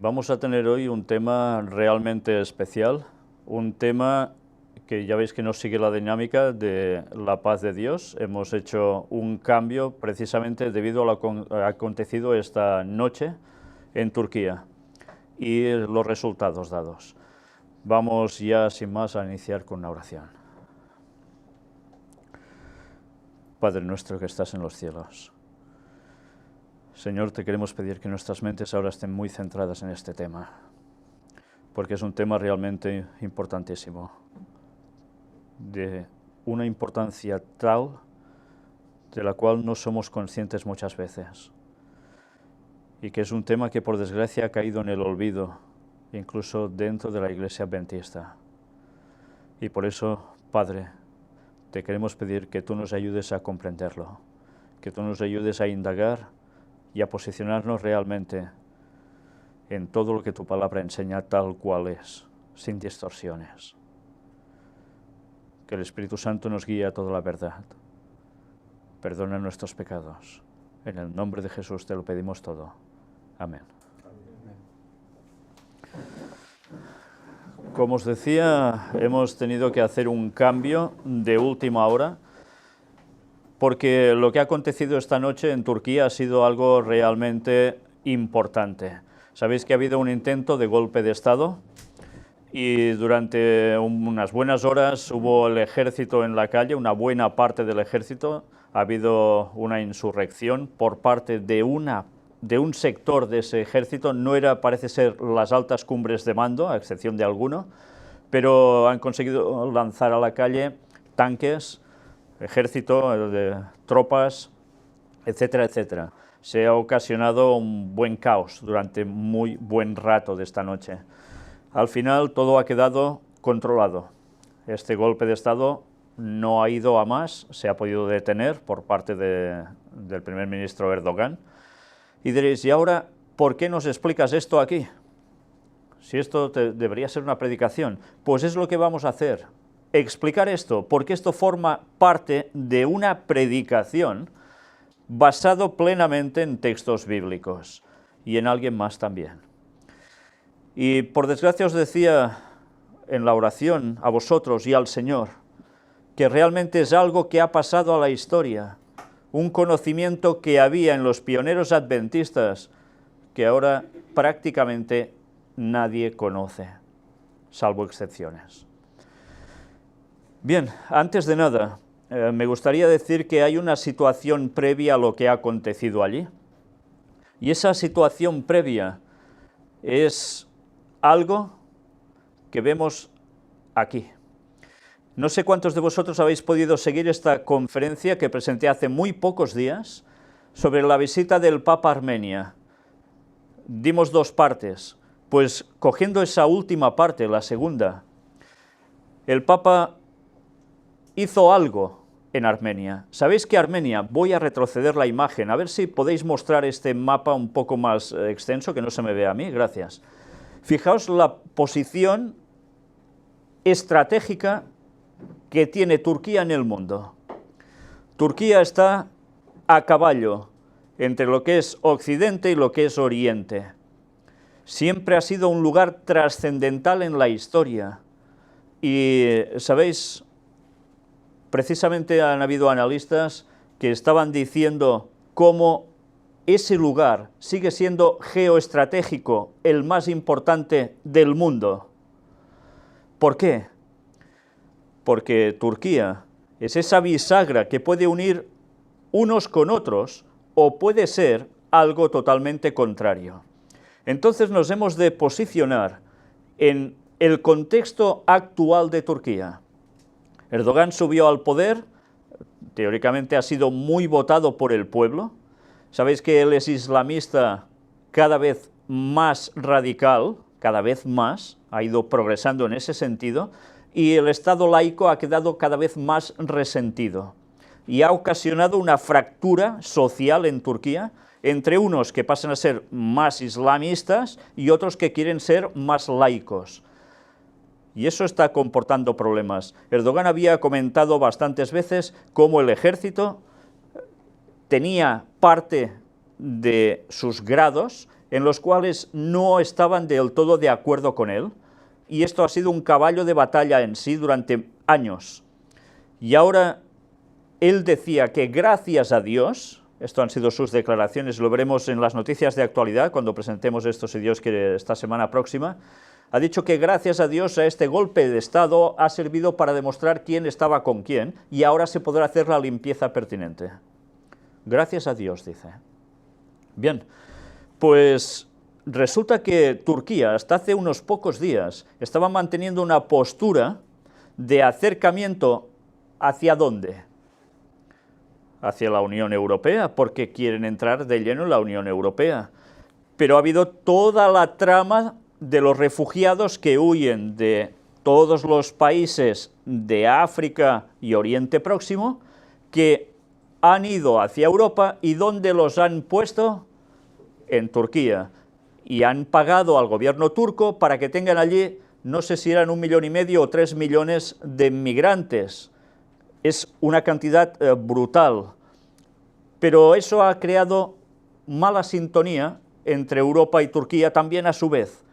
Vamos a tener hoy un tema realmente especial, un tema que ya veis que no sigue la dinámica de la paz de Dios. Hemos hecho un cambio precisamente debido a lo acontecido esta noche en Turquía y los resultados dados. Vamos ya sin más a iniciar con una oración. Padre nuestro que estás en los cielos, Señor, te queremos pedir que nuestras mentes ahora estén muy centradas en este tema, porque es un tema realmente importantísimo, de una importancia tal de la cual no somos conscientes muchas veces, y que es un tema que por desgracia ha caído en el olvido, incluso dentro de la Iglesia Adventista. Y por eso, Padre, te queremos pedir que tú nos ayudes a comprenderlo, que tú nos ayudes a indagar y a posicionarnos realmente en todo lo que tu palabra enseña tal cual es, sin distorsiones. Que el Espíritu Santo nos guíe a toda la verdad. Perdona nuestros pecados. En el nombre de Jesús te lo pedimos todo. Amén. Como os decía, hemos tenido que hacer un cambio de última hora, porque lo que ha acontecido esta noche en Turquía ha sido algo realmente importante. Sabéis que ha habido un intento de golpe de Estado y durante unas buenas horas hubo el ejército en la calle, una buena parte del ejército. Ha habido una insurrección por parte de un sector de ese ejército. No era, parece ser, las altas cumbres de mando, a excepción de alguno, pero han conseguido lanzar a la calle tanques, ejército, de tropas, etcétera, etcétera. Se ha ocasionado un buen caos durante muy buen rato de esta noche. Al final todo ha quedado controlado. Este golpe de Estado no ha ido a más, se ha podido detener por parte del primer ministro Erdogan. Y diréis, ¿y ahora por qué nos explicas esto aquí? Si esto debería ser una predicación. Pues es lo que vamos a hacer. Explicar esto, porque esto forma parte de una predicación basado plenamente en textos bíblicos y en alguien más también. Y por desgracia os decía en la oración a vosotros y al Señor que realmente es algo que ha pasado a la historia, un conocimiento que había en los pioneros adventistas que ahora prácticamente nadie conoce, salvo excepciones. Bien, antes de nada, me gustaría decir que hay una situación previa a lo que ha acontecido allí. Y esa situación previa es algo que vemos aquí. No sé cuántos de vosotros habéis podido seguir esta conferencia que presenté hace muy pocos días sobre la visita del Papa a Armenia. Dimos dos partes, pues cogiendo esa última parte, la segunda, el Papa hizo algo en Armenia. ¿Sabéis que Armenia, voy a retroceder la imagen, a ver si podéis mostrar este mapa un poco más extenso, que no se me vea a mí, gracias. Fijaos la posición estratégica que tiene Turquía en el mundo. Turquía está a caballo entre lo que es Occidente y lo que es Oriente. Siempre ha sido un lugar trascendental en la historia. Y, ¿sabéis? Precisamente han habido analistas que estaban diciendo cómo ese lugar sigue siendo geoestratégico, el más importante del mundo. ¿Por qué? Porque Turquía es esa bisagra que puede unir unos con otros o puede ser algo totalmente contrario. Entonces nos hemos de posicionar en el contexto actual de Turquía. Erdogan subió al poder, teóricamente ha sido muy votado por el pueblo. Sabéis que él es islamista cada vez más radical, cada vez más, ha ido progresando en ese sentido, y el Estado laico ha quedado cada vez más resentido. Y ha ocasionado una fractura social en Turquía entre unos que pasan a ser más islamistas y otros que quieren ser más laicos. Y eso está comportando problemas. Erdogan había comentado bastantes veces cómo el ejército tenía parte de sus grados en los cuales no estaban del todo de acuerdo con él, y esto ha sido un caballo de batalla en sí durante años. Y ahora él decía que gracias a Dios, esto han sido sus declaraciones, lo veremos en las noticias de actualidad cuando presentemos esto, si Dios quiere, esta semana próxima, ha dicho que gracias a Dios a este golpe de Estado ha servido para demostrar quién estaba con quién, y ahora se podrá hacer la limpieza pertinente. Gracias a Dios, dice. Bien, pues resulta que Turquía, hasta hace unos pocos días, estaba manteniendo una postura de acercamiento ¿hacia dónde? Hacia la Unión Europea, porque quieren entrar de lleno en la Unión Europea. Pero ha habido toda la trama de los refugiados que huyen de todos los países de África y Oriente Próximo, que han ido hacia Europa, ¿y dónde los han puesto? En Turquía. Y han pagado al gobierno turco para que tengan allí, no sé si eran 1,5 millones o 3 millones de migrantes. Es una cantidad brutal. Pero eso ha creado mala sintonía entre Europa y Turquía también a su vez.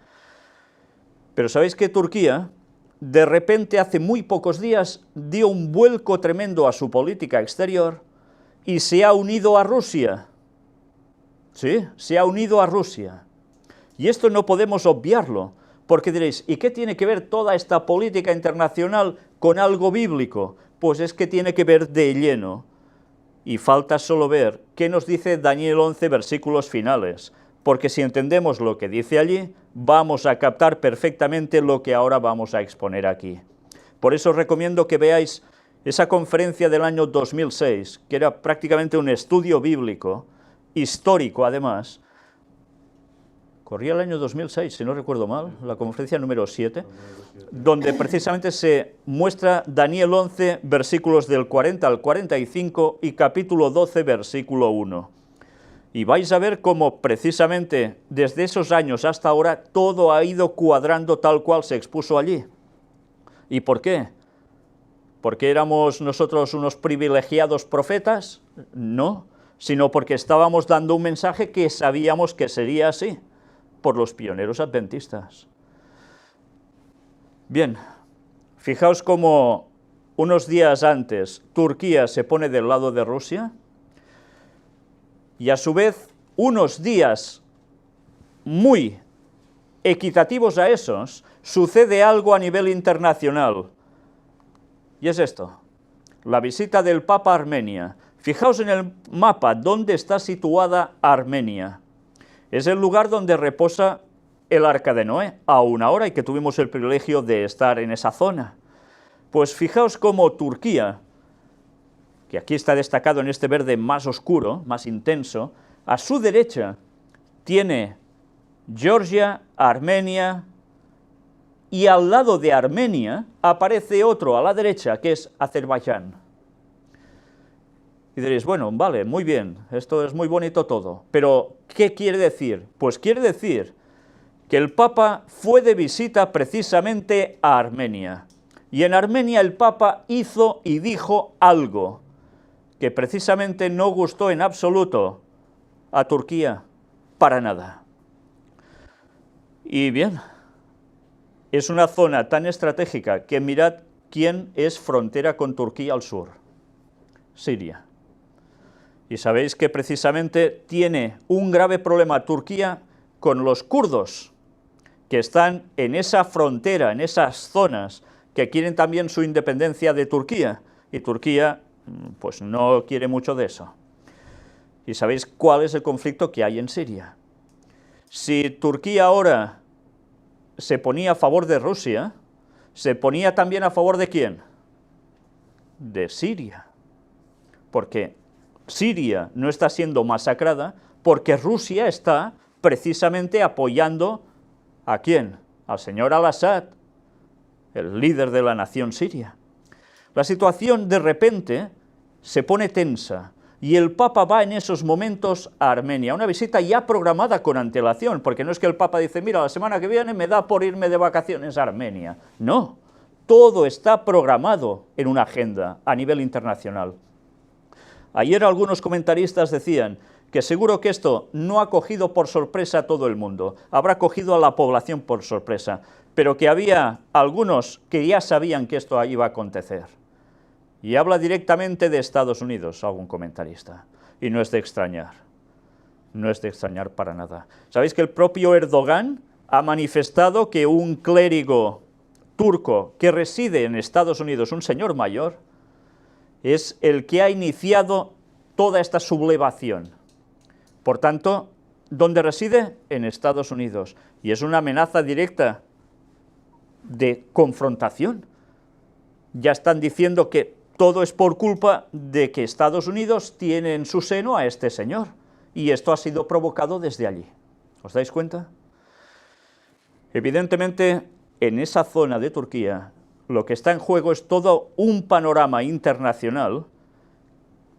Pero sabéis que Turquía, de repente, hace muy pocos días, dio un vuelco tremendo a su política exterior y se ha unido a Rusia. Sí, se ha unido a Rusia. Y esto no podemos obviarlo, porque diréis, ¿y qué tiene que ver toda esta política internacional con algo bíblico? Pues es que tiene que ver de lleno. Y falta solo ver qué nos dice Daniel 11, versículos finales, porque si entendemos lo que dice allí, vamos a captar perfectamente lo que ahora vamos a exponer aquí. Por eso os recomiendo que veáis esa conferencia del año 2006, que era prácticamente un estudio bíblico, histórico además. Corría el año 2006, si no recuerdo mal, la conferencia número 7, donde precisamente se muestra Daniel 11, versículos del 40 al 45 y capítulo 12, versículo 1. Y vais a ver cómo precisamente desde esos años hasta ahora todo ha ido cuadrando tal cual se expuso allí. ¿Y por qué? ¿Porque éramos nosotros unos privilegiados profetas? No, sino porque estábamos dando un mensaje que sabíamos que sería así, por los pioneros adventistas. Bien, fijaos cómo unos días antes Turquía se pone del lado de Rusia, y a su vez unos días muy equitativos a esos, sucede algo a nivel internacional. Y es esto, la visita del Papa a Armenia. Fijaos en el mapa dónde está situada Armenia. Es el lugar donde reposa el Arca de Noé, aún ahora, y que tuvimos el privilegio de estar en esa zona. Pues fijaos cómo Turquía, que aquí está destacado en este verde más oscuro, más intenso, a su derecha tiene Georgia, Armenia, y al lado de Armenia aparece otro a la derecha, que es Azerbaiyán. Y diréis, bueno, vale, muy bien, esto es muy bonito todo, pero ¿qué quiere decir? Pues quiere decir que el Papa fue de visita precisamente a Armenia, y en Armenia el Papa hizo y dijo algo que precisamente no gustó en absoluto a Turquía, para nada. Y bien, es una zona tan estratégica que mirad quién es frontera con Turquía al sur, Siria. Y sabéis que precisamente tiene un grave problema Turquía con los kurdos, que están en esa frontera, en esas zonas, que quieren también su independencia de Turquía, y Turquía pues no quiere mucho de eso. ¿Y sabéis cuál es el conflicto que hay en Siria? Si Turquía ahora se ponía a favor de Rusia, se ponía también a favor de ¿quién? De Siria. Porque Siria no está siendo masacrada porque Rusia está precisamente apoyando ¿a quién? Al señor al-Assad, el líder de la nación siria. La situación de repente se pone tensa y el Papa va en esos momentos a Armenia, una visita ya programada con antelación, porque no es que el Papa dice, mira, la semana que viene me da por irme de vacaciones a Armenia. No, todo está programado en una agenda a nivel internacional. Ayer algunos comentaristas decían que seguro que esto no ha cogido por sorpresa a todo el mundo, habrá cogido a la población por sorpresa, pero que había algunos que ya sabían que esto iba a acontecer. Y habla directamente de Estados Unidos, algún comentarista, y no es de extrañar, no es de extrañar para nada. ¿Sabéis que el propio Erdogan ha manifestado que un clérigo turco que reside en Estados Unidos, un señor mayor, es el que ha iniciado toda esta sublevación? Por tanto, ¿dónde reside? En Estados Unidos, y es una amenaza directa de confrontación. Ya están diciendo que todo es por culpa de que Estados Unidos tiene en su seno a este señor, y esto ha sido provocado desde allí. ¿Os dais cuenta? Evidentemente, en esa zona de Turquía, lo que está en juego es todo un panorama internacional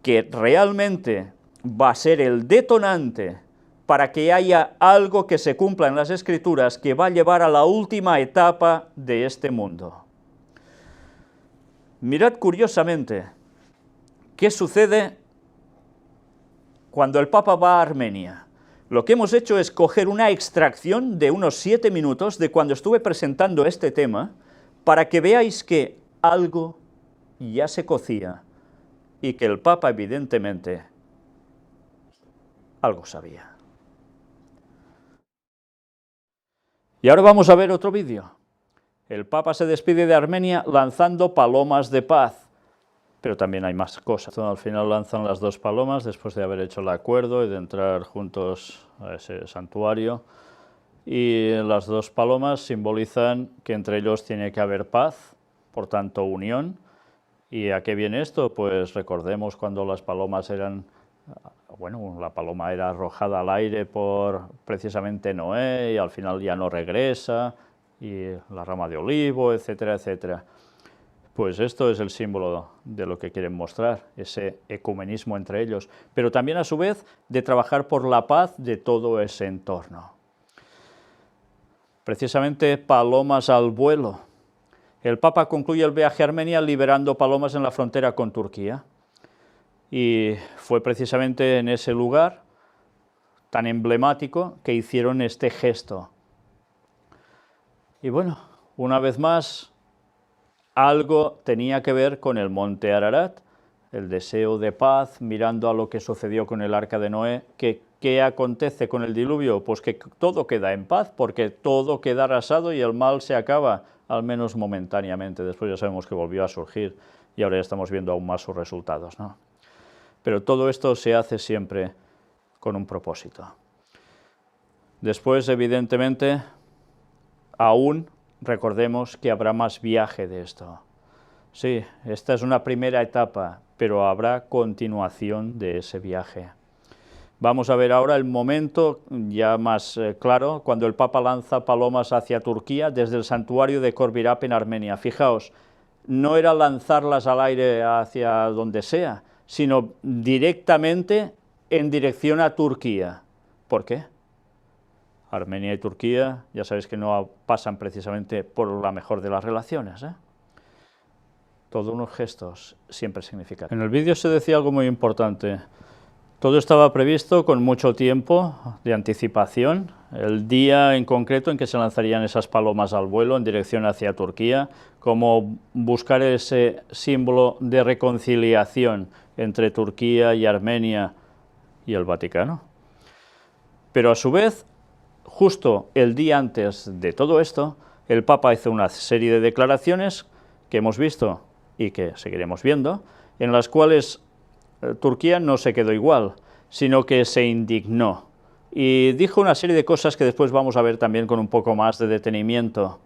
que realmente va a ser el detonante para que haya algo que se cumpla en las Escrituras que va a llevar a la última etapa de este mundo. Mirad curiosamente qué sucede cuando el Papa va a Armenia. Lo que hemos hecho es coger una extracción de unos 7 minutos de cuando estuve presentando este tema, para que veáis que algo ya se cocía y que el Papa evidentemente algo sabía. Y ahora vamos a ver otro vídeo. El Papa se despide de Armenia lanzando palomas de paz, pero también hay más cosas. Al final lanzan las 2 palomas después de haber hecho el acuerdo y de entrar juntos a ese santuario, y las 2 palomas simbolizan que entre ellos tiene que haber paz, por tanto unión. ¿Y a qué viene esto? Pues recordemos cuando las palomas eran, bueno, la paloma era arrojada al aire por precisamente Noé y al final ya no regresa, y la rama de olivo, etcétera, etcétera. Pues esto es el símbolo de lo que quieren mostrar, ese ecumenismo entre ellos, pero también a su vez de trabajar por la paz de todo ese entorno. Precisamente palomas al vuelo. El Papa concluye el viaje a Armenia liberando palomas en la frontera con Turquía, y fue precisamente en ese lugar tan emblemático que hicieron este gesto. Y bueno, una vez más, algo tenía que ver con el monte Ararat, el deseo de paz, mirando a lo que sucedió con el arca de Noé. ¿Qué acontece con el diluvio? Pues que todo queda en paz, porque todo queda arrasado y el mal se acaba, al menos momentáneamente. Después ya sabemos que volvió a surgir y ahora ya estamos viendo aún más sus resultados, ¿no? Pero todo esto se hace siempre con un propósito. Después, evidentemente, aún recordemos que habrá más viaje de esto. Sí, esta es una primera etapa, pero habrá continuación de ese viaje. Vamos a ver ahora el momento ya más claro, cuando el Papa lanza palomas hacia Turquía desde el santuario de Corvirap en Armenia. Fijaos, no era lanzarlas al aire hacia donde sea, sino directamente en dirección a Turquía. ¿Por qué? Armenia y Turquía, ya sabéis que no pasan precisamente por la mejor de las relaciones, ¿eh? Todos unos gestos siempre significan. En el vídeo se decía algo muy importante. Todo estaba previsto con mucho tiempo de anticipación, el día en concreto en que se lanzarían esas palomas al vuelo en dirección hacia Turquía, como buscar ese símbolo de reconciliación entre Turquía y Armenia y el Vaticano. Pero a su vez, justo el día antes de todo esto, el Papa hizo una serie de declaraciones que hemos visto y que seguiremos viendo, en las cuales Turquía no se quedó igual, sino que se indignó y dijo una serie de cosas que después vamos a ver también con un poco más de detenimiento.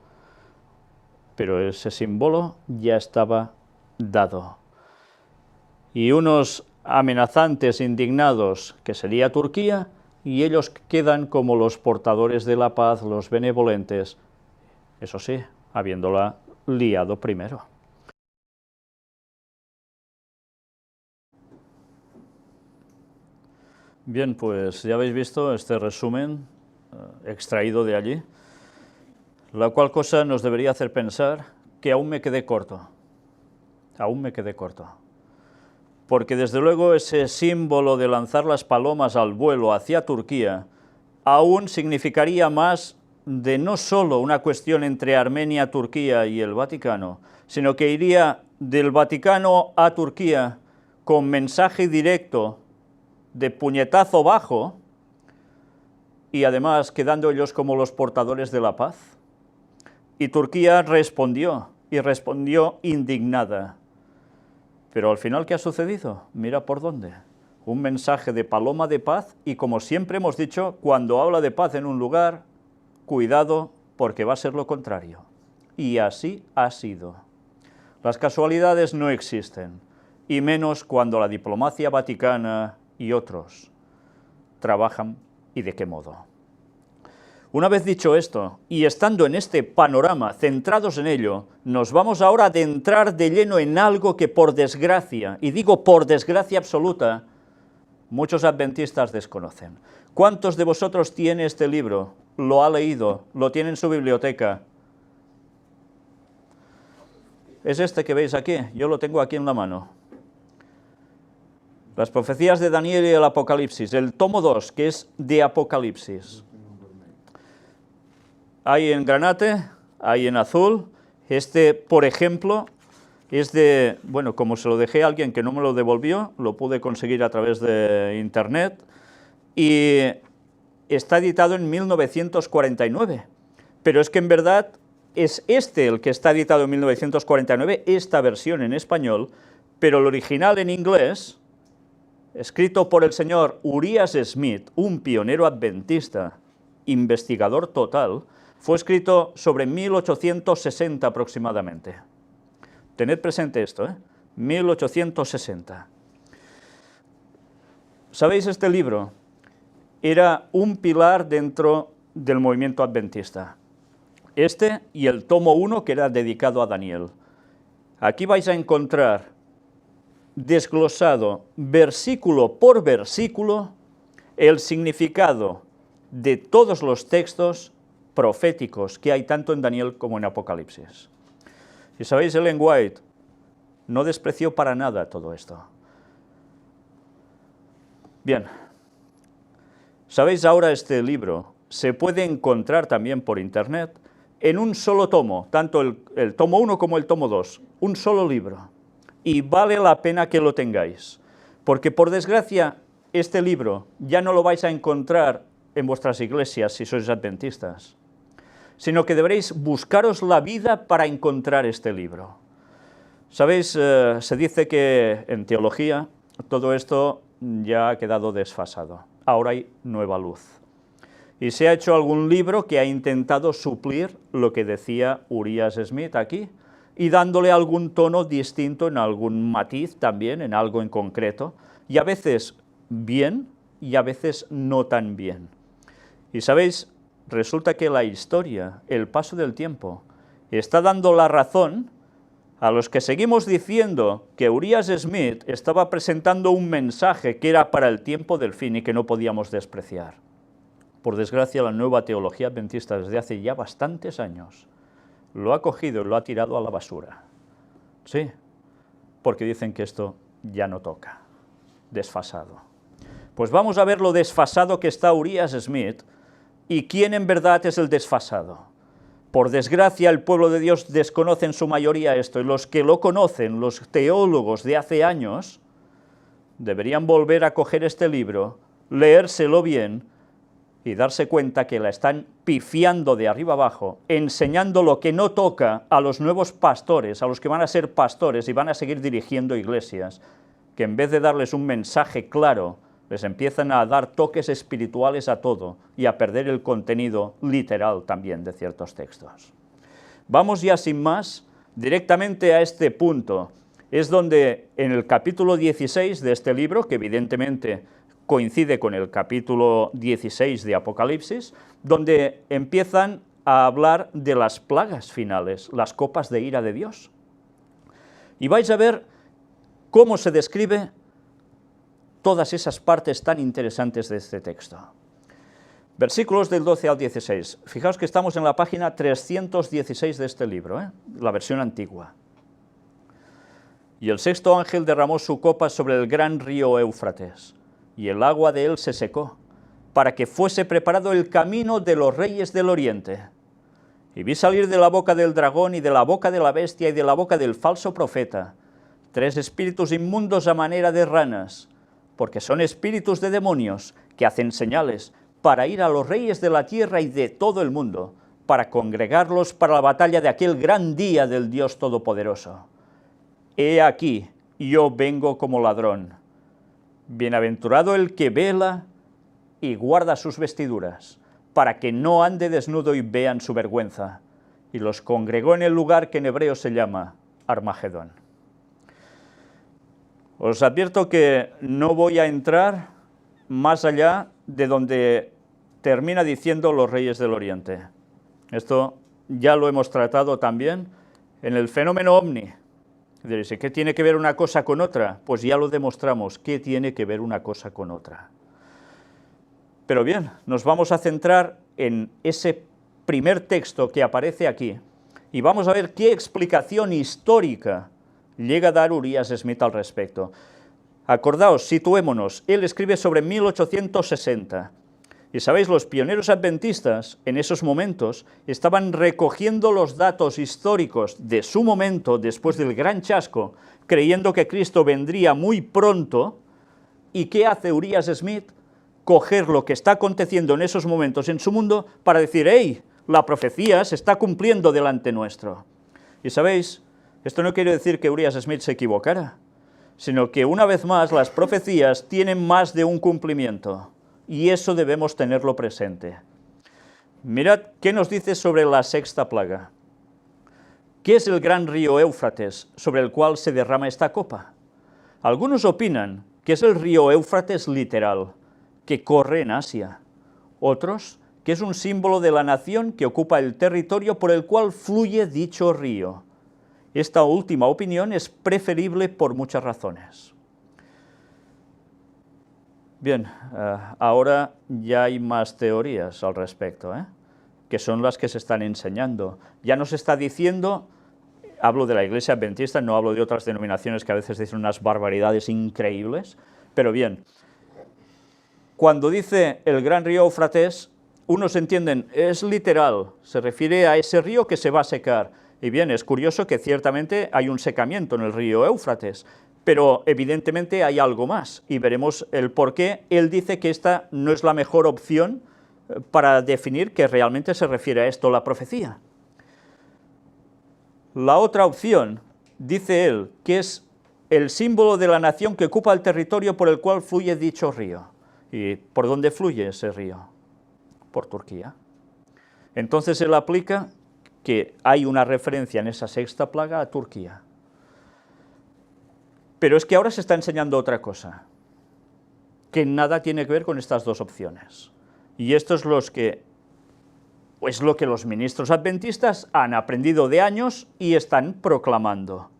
Pero ese símbolo ya estaba dado. Y unos amenazantes indignados, que sería Turquía, y ellos quedan como los portadores de la paz, los benevolentes, eso sí, habiéndola liado primero. Bien, pues ya habéis visto este resumen extraído de allí, la cual cosa nos debería hacer pensar que aún me quedé corto, porque desde luego ese símbolo de lanzar las palomas al vuelo hacia Turquía aún significaría más de no solo una cuestión entre Armenia, Turquía y el Vaticano, sino que iría del Vaticano a Turquía con mensaje directo de puñetazo bajo y además quedando ellos como los portadores de la paz. Y Turquía respondió, y respondió indignada. Pero al final, ¿qué ha sucedido? Mira por dónde. Un mensaje de paloma de paz, y como siempre hemos dicho, cuando habla de paz en un lugar, cuidado, porque va a ser lo contrario. Y así ha sido. Las casualidades no existen, y menos cuando la diplomacia vaticana y otros trabajan, y de qué modo. Una vez dicho esto, y estando en este panorama, centrados en ello, nos vamos ahora a adentrar de lleno en algo que por desgracia, y digo por desgracia absoluta, muchos adventistas desconocen. ¿Cuántos de vosotros tiene este libro? ¿Lo ha leído? ¿Lo tiene en su biblioteca? Es este que veis aquí, yo lo tengo aquí en la mano. Las profecías de Daniel y el Apocalipsis, el tomo 2, que es de Apocalipsis. Hay en granate, hay en azul. Este, por ejemplo, es de, bueno, como se lo dejé a alguien que no me lo devolvió, lo pude conseguir a través de internet, y está editado en 1949. Pero es que en verdad es este el que está editado en 1949, esta versión en español, pero el original en inglés, escrito por el señor Urias Smith, un pionero adventista, investigador total, fue escrito sobre 1860 aproximadamente. Tened presente esto, 1860. ¿Sabéis? Este libro era un pilar dentro del movimiento adventista. Este y el tomo 1, que era dedicado a Daniel. Aquí vais a encontrar desglosado, versículo por versículo, el significado de todos los textos proféticos que hay tanto en Daniel como en Apocalipsis. Y sabéis, Ellen White no despreció para nada todo esto. Bien, sabéis, ahora este libro se puede encontrar también por internet en un solo tomo, tanto el tomo 1 como el tomo 2, un solo libro, y vale la pena que lo tengáis, porque por desgracia este libro ya no lo vais a encontrar en vuestras iglesias si sois adventistas, sino que deberéis buscaros la vida para encontrar este libro. Sabéis, se dice que en teología todo esto ya ha quedado desfasado, ahora hay nueva luz. Y se ha hecho algún libro que ha intentado suplir lo que decía Urias Smith aquí, y dándole algún tono distinto, en algún matiz también, en algo en concreto, y a veces bien, y a veces no tan bien. Y sabéis, resulta que la historia, el paso del tiempo, está dando la razón a los que seguimos diciendo que Urias Smith estaba presentando un mensaje que era para el tiempo del fin y que no podíamos despreciar. Por desgracia, la nueva teología adventista desde hace ya bastantes años lo ha cogido y lo ha tirado a la basura. Sí, porque dicen que esto ya no toca, desfasado. Pues vamos a ver lo desfasado que está Urias Smith y quién en verdad es el desfasado. Por desgracia, el pueblo de Dios desconoce en su mayoría esto, y los que lo conocen, los teólogos de hace años, deberían volver a coger este libro, leérselo bien y darse cuenta que la están pifiando de arriba abajo, enseñando lo que no toca a los nuevos pastores, a los que van a ser pastores y van a seguir dirigiendo iglesias, que en vez de darles un mensaje claro, les empiezan a dar toques espirituales a todo y a perder el contenido literal también de ciertos textos. Vamos ya sin más directamente a este punto. Es donde en el capítulo 16 de este libro, que evidentemente coincide con el capítulo 16 de Apocalipsis, donde empiezan a hablar de las plagas finales, las copas de ira de Dios. Y vais a ver cómo se describe todas esas partes tan interesantes de este texto. Versículos del 12 al 16. Fijaos que estamos en la página 316 de este libro, la versión antigua. Y el sexto ángel derramó su copa sobre el gran río Éufrates, y el agua de él se secó, para que fuese preparado el camino de los reyes del oriente. Y vi salir de la boca del dragón y de la boca de la bestia y de la boca del falso profeta 3 espíritus inmundos a manera de ranas, porque son espíritus de demonios que hacen señales para ir a los reyes de la tierra y de todo el mundo, para congregarlos para la batalla de aquel gran día del Dios Todopoderoso. He aquí, yo vengo como ladrón. Bienaventurado el que vela y guarda sus vestiduras, para que no ande desnudo y vean su vergüenza. Y los congregó en el lugar que en hebreo se llama Armagedón. Os advierto que no voy a entrar más allá de donde termina diciendo los reyes del Oriente. Esto ya lo hemos tratado también en el fenómeno ovni. Diréis, ¿qué tiene que ver una cosa con otra? Pues ya lo demostramos, ¿qué tiene que ver una cosa con otra? Pero bien, nos vamos a centrar en ese primer texto que aparece aquí y vamos a ver qué explicación histórica llega a dar Urias Smith al respecto. Acordaos, situémonos, él escribe sobre 1860, y sabéis, los pioneros adventistas en esos momentos estaban recogiendo los datos históricos de su momento, después del gran chasco, creyendo que Cristo vendría muy pronto. ¿Y qué hace Urias Smith? Coger lo que está aconteciendo en esos momentos en su mundo para decir, ¡hey!, la profecía se está cumpliendo delante nuestro. Y sabéis, esto no quiere decir que Urias Smith se equivocara, sino que una vez más las profecías tienen más de un cumplimiento, y eso debemos tenerlo presente. Mirad qué nos dice sobre la sexta plaga. ¿Qué es el gran río Éufrates sobre el cual se derrama esta copa? Algunos opinan que es el río Éufrates literal, que corre en Asia. Otros, que es un símbolo de la nación que ocupa el territorio por el cual fluye dicho río. Esta última opinión es preferible por muchas razones. Bien, ahora ya hay más teorías al respecto, que son las que se están enseñando. Ya nos está diciendo, hablo de la Iglesia Adventista, no hablo de otras denominaciones que a veces dicen unas barbaridades increíbles, pero bien, cuando dice el gran río Éufrates, unos entienden, es literal, se refiere a ese río que se va a secar. Y bien, es curioso que ciertamente hay un secamiento en el río Éufrates, pero evidentemente hay algo más, y veremos el por qué él dice que esta no es la mejor opción para definir que realmente se refiere a esto la profecía. La otra opción, dice él, que es el símbolo de la nación que ocupa el territorio por el cual fluye dicho río. ¿Y por dónde fluye ese río? Por Turquía. Entonces él aplica que hay una referencia en esa sexta plaga a Turquía. Pero es que ahora se está enseñando otra cosa, que nada tiene que ver con estas dos opciones. Y esto es lo que los ministros adventistas han aprendido de años y están proclamando.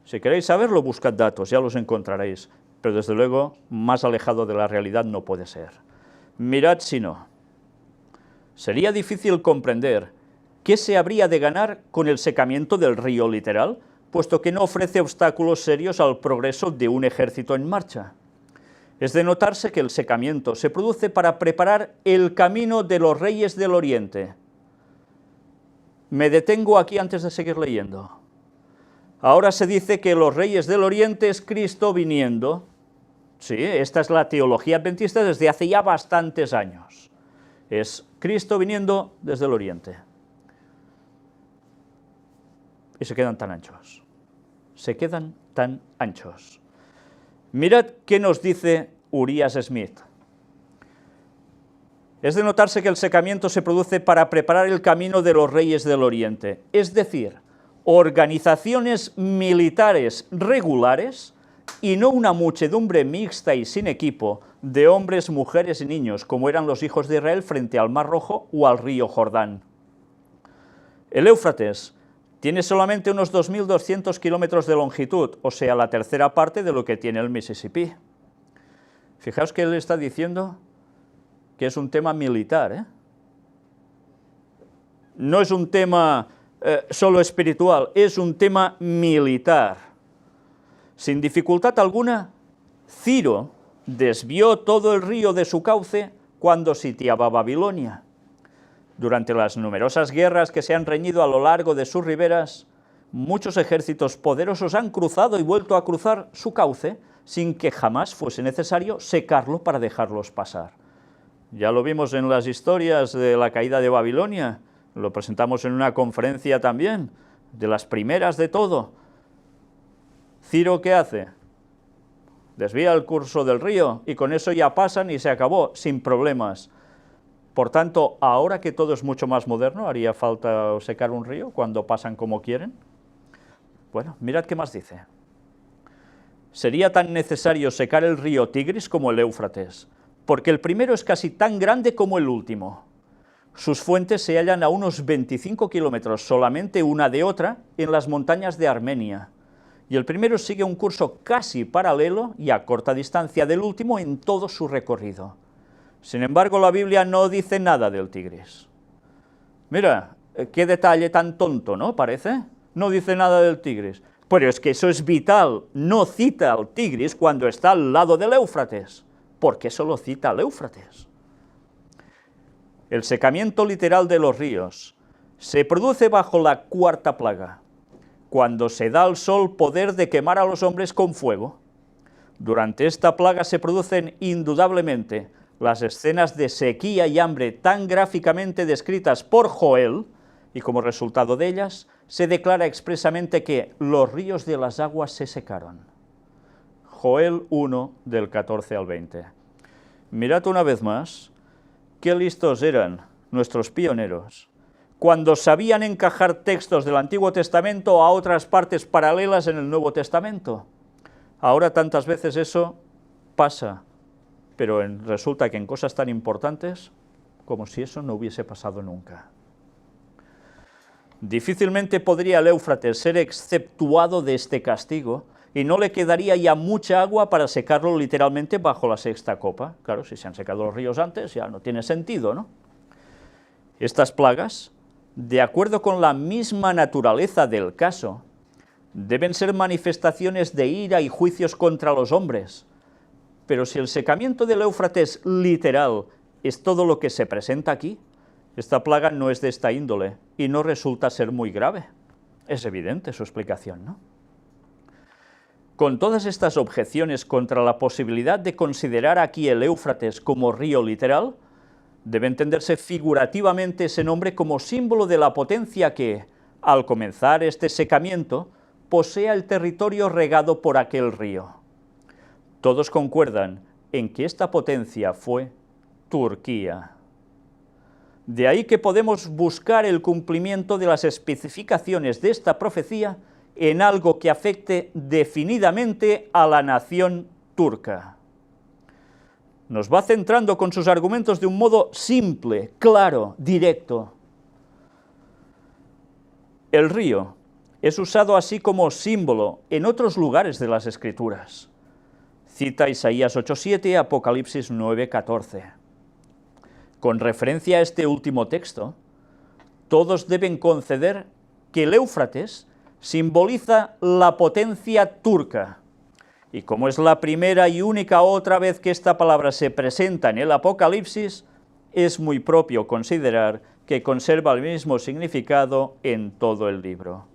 Si queréis saberlo, buscad datos, ya los encontraréis, pero desde luego más alejado de la realidad no puede ser. Mirad si no. Sería difícil comprender qué se habría de ganar con el secamiento del río literal, puesto que no ofrece obstáculos serios al progreso de un ejército en marcha. Es de notarse que el secamiento se produce para preparar el camino de los reyes del Oriente. Me detengo aquí antes de seguir leyendo. Ahora se dice que los reyes del Oriente es Cristo viniendo. Sí, esta es la teología adventista desde hace ya bastantes años. Es Cristo viniendo desde el Oriente. Y se quedan tan anchos. Se quedan tan anchos. Mirad qué nos dice Urias Smith. Es de notarse que el secamiento se produce para preparar el camino de los reyes del Oriente, es decir, organizaciones militares regulares y no una muchedumbre mixta y sin equipo de hombres, mujeres y niños, como eran los hijos de Israel frente al Mar Rojo o al río Jordán. El Éufrates tiene solamente unos 2.200 kilómetros de longitud, o sea, la tercera parte de lo que tiene el Mississippi. Fijaos que él está diciendo que es un tema militar, No es un tema solo espiritual, es un tema militar. Sin dificultad alguna, Ciro desvió todo el río de su cauce cuando sitiaba Babilonia. Durante las numerosas guerras que se han reñido a lo largo de sus riberas, muchos ejércitos poderosos han cruzado y vuelto a cruzar su cauce sin que jamás fuese necesario secarlo para dejarlos pasar. Ya lo vimos en las historias de la caída de Babilonia, lo presentamos en una conferencia también, de las primeras de todo. Ciro, ¿qué hace? Desvía el curso del río y con eso ya pasan y se acabó, sin problemas. Por tanto, ahora que todo es mucho más moderno, ¿haría falta secar un río cuando pasan como quieren? Bueno, mirad qué más dice. Sería tan necesario secar el río Tigris como el Éufrates, porque el primero es casi tan grande como el último. Sus fuentes se hallan a unos 25 kilómetros solamente una de otra en las montañas de Armenia, y el primero sigue un curso casi paralelo y a corta distancia del último en todo su recorrido. Sin embargo, la Biblia no dice nada del Tigris. Mira, qué detalle tan tonto, ¿no? Parece. No dice nada del Tigris. Pero es que eso es vital. No cita al Tigris cuando está al lado del Éufrates. ¿Por qué solo cita al Éufrates? El secamiento literal de los ríos se produce bajo la cuarta plaga, cuando se da al sol poder de quemar a los hombres con fuego. Durante esta plaga se producen indudablemente las escenas de sequía y hambre tan gráficamente descritas por Joel, y como resultado de ellas se declara expresamente que los ríos de las aguas se secaron. Joel 1, del 14 al 20. Mirad una vez más, qué listos eran nuestros pioneros, cuando sabían encajar textos del Antiguo Testamento a otras partes paralelas en el Nuevo Testamento. Ahora tantas veces eso pasa, pero resulta que en cosas tan importantes, como si eso no hubiese pasado nunca. Difícilmente podría el Éufrates ser exceptuado de este castigo, y no le quedaría ya mucha agua para secarlo literalmente bajo la sexta copa. Claro, si se han secado los ríos antes, ya no tiene sentido, ¿no? Estas plagas, de acuerdo con la misma naturaleza del caso, deben ser manifestaciones de ira y juicios contra los hombres. Pero si el secamiento del Éufrates literal es todo lo que se presenta aquí, esta plaga no es de esta índole y no resulta ser muy grave. Es evidente su explicación, ¿no? Con todas estas objeciones contra la posibilidad de considerar aquí el Éufrates como río literal, debe entenderse figurativamente ese nombre como símbolo de la potencia que, al comenzar este secamiento, posea el territorio regado por aquel río. Todos concuerdan en que esta potencia fue Turquía. De ahí que podemos buscar el cumplimiento de las especificaciones de esta profecía en algo que afecte definidamente a la nación turca. Nos va centrando con sus argumentos de un modo simple, claro, directo. El río es usado así como símbolo en otros lugares de las Escrituras. Cita Isaías 8:7, Apocalipsis 9:14. Con referencia a este último texto, todos deben conceder que el Éufrates simboliza la potencia turca, y como es la primera y única otra vez que esta palabra se presenta en el Apocalipsis, es muy propio considerar que conserva el mismo significado en todo el libro.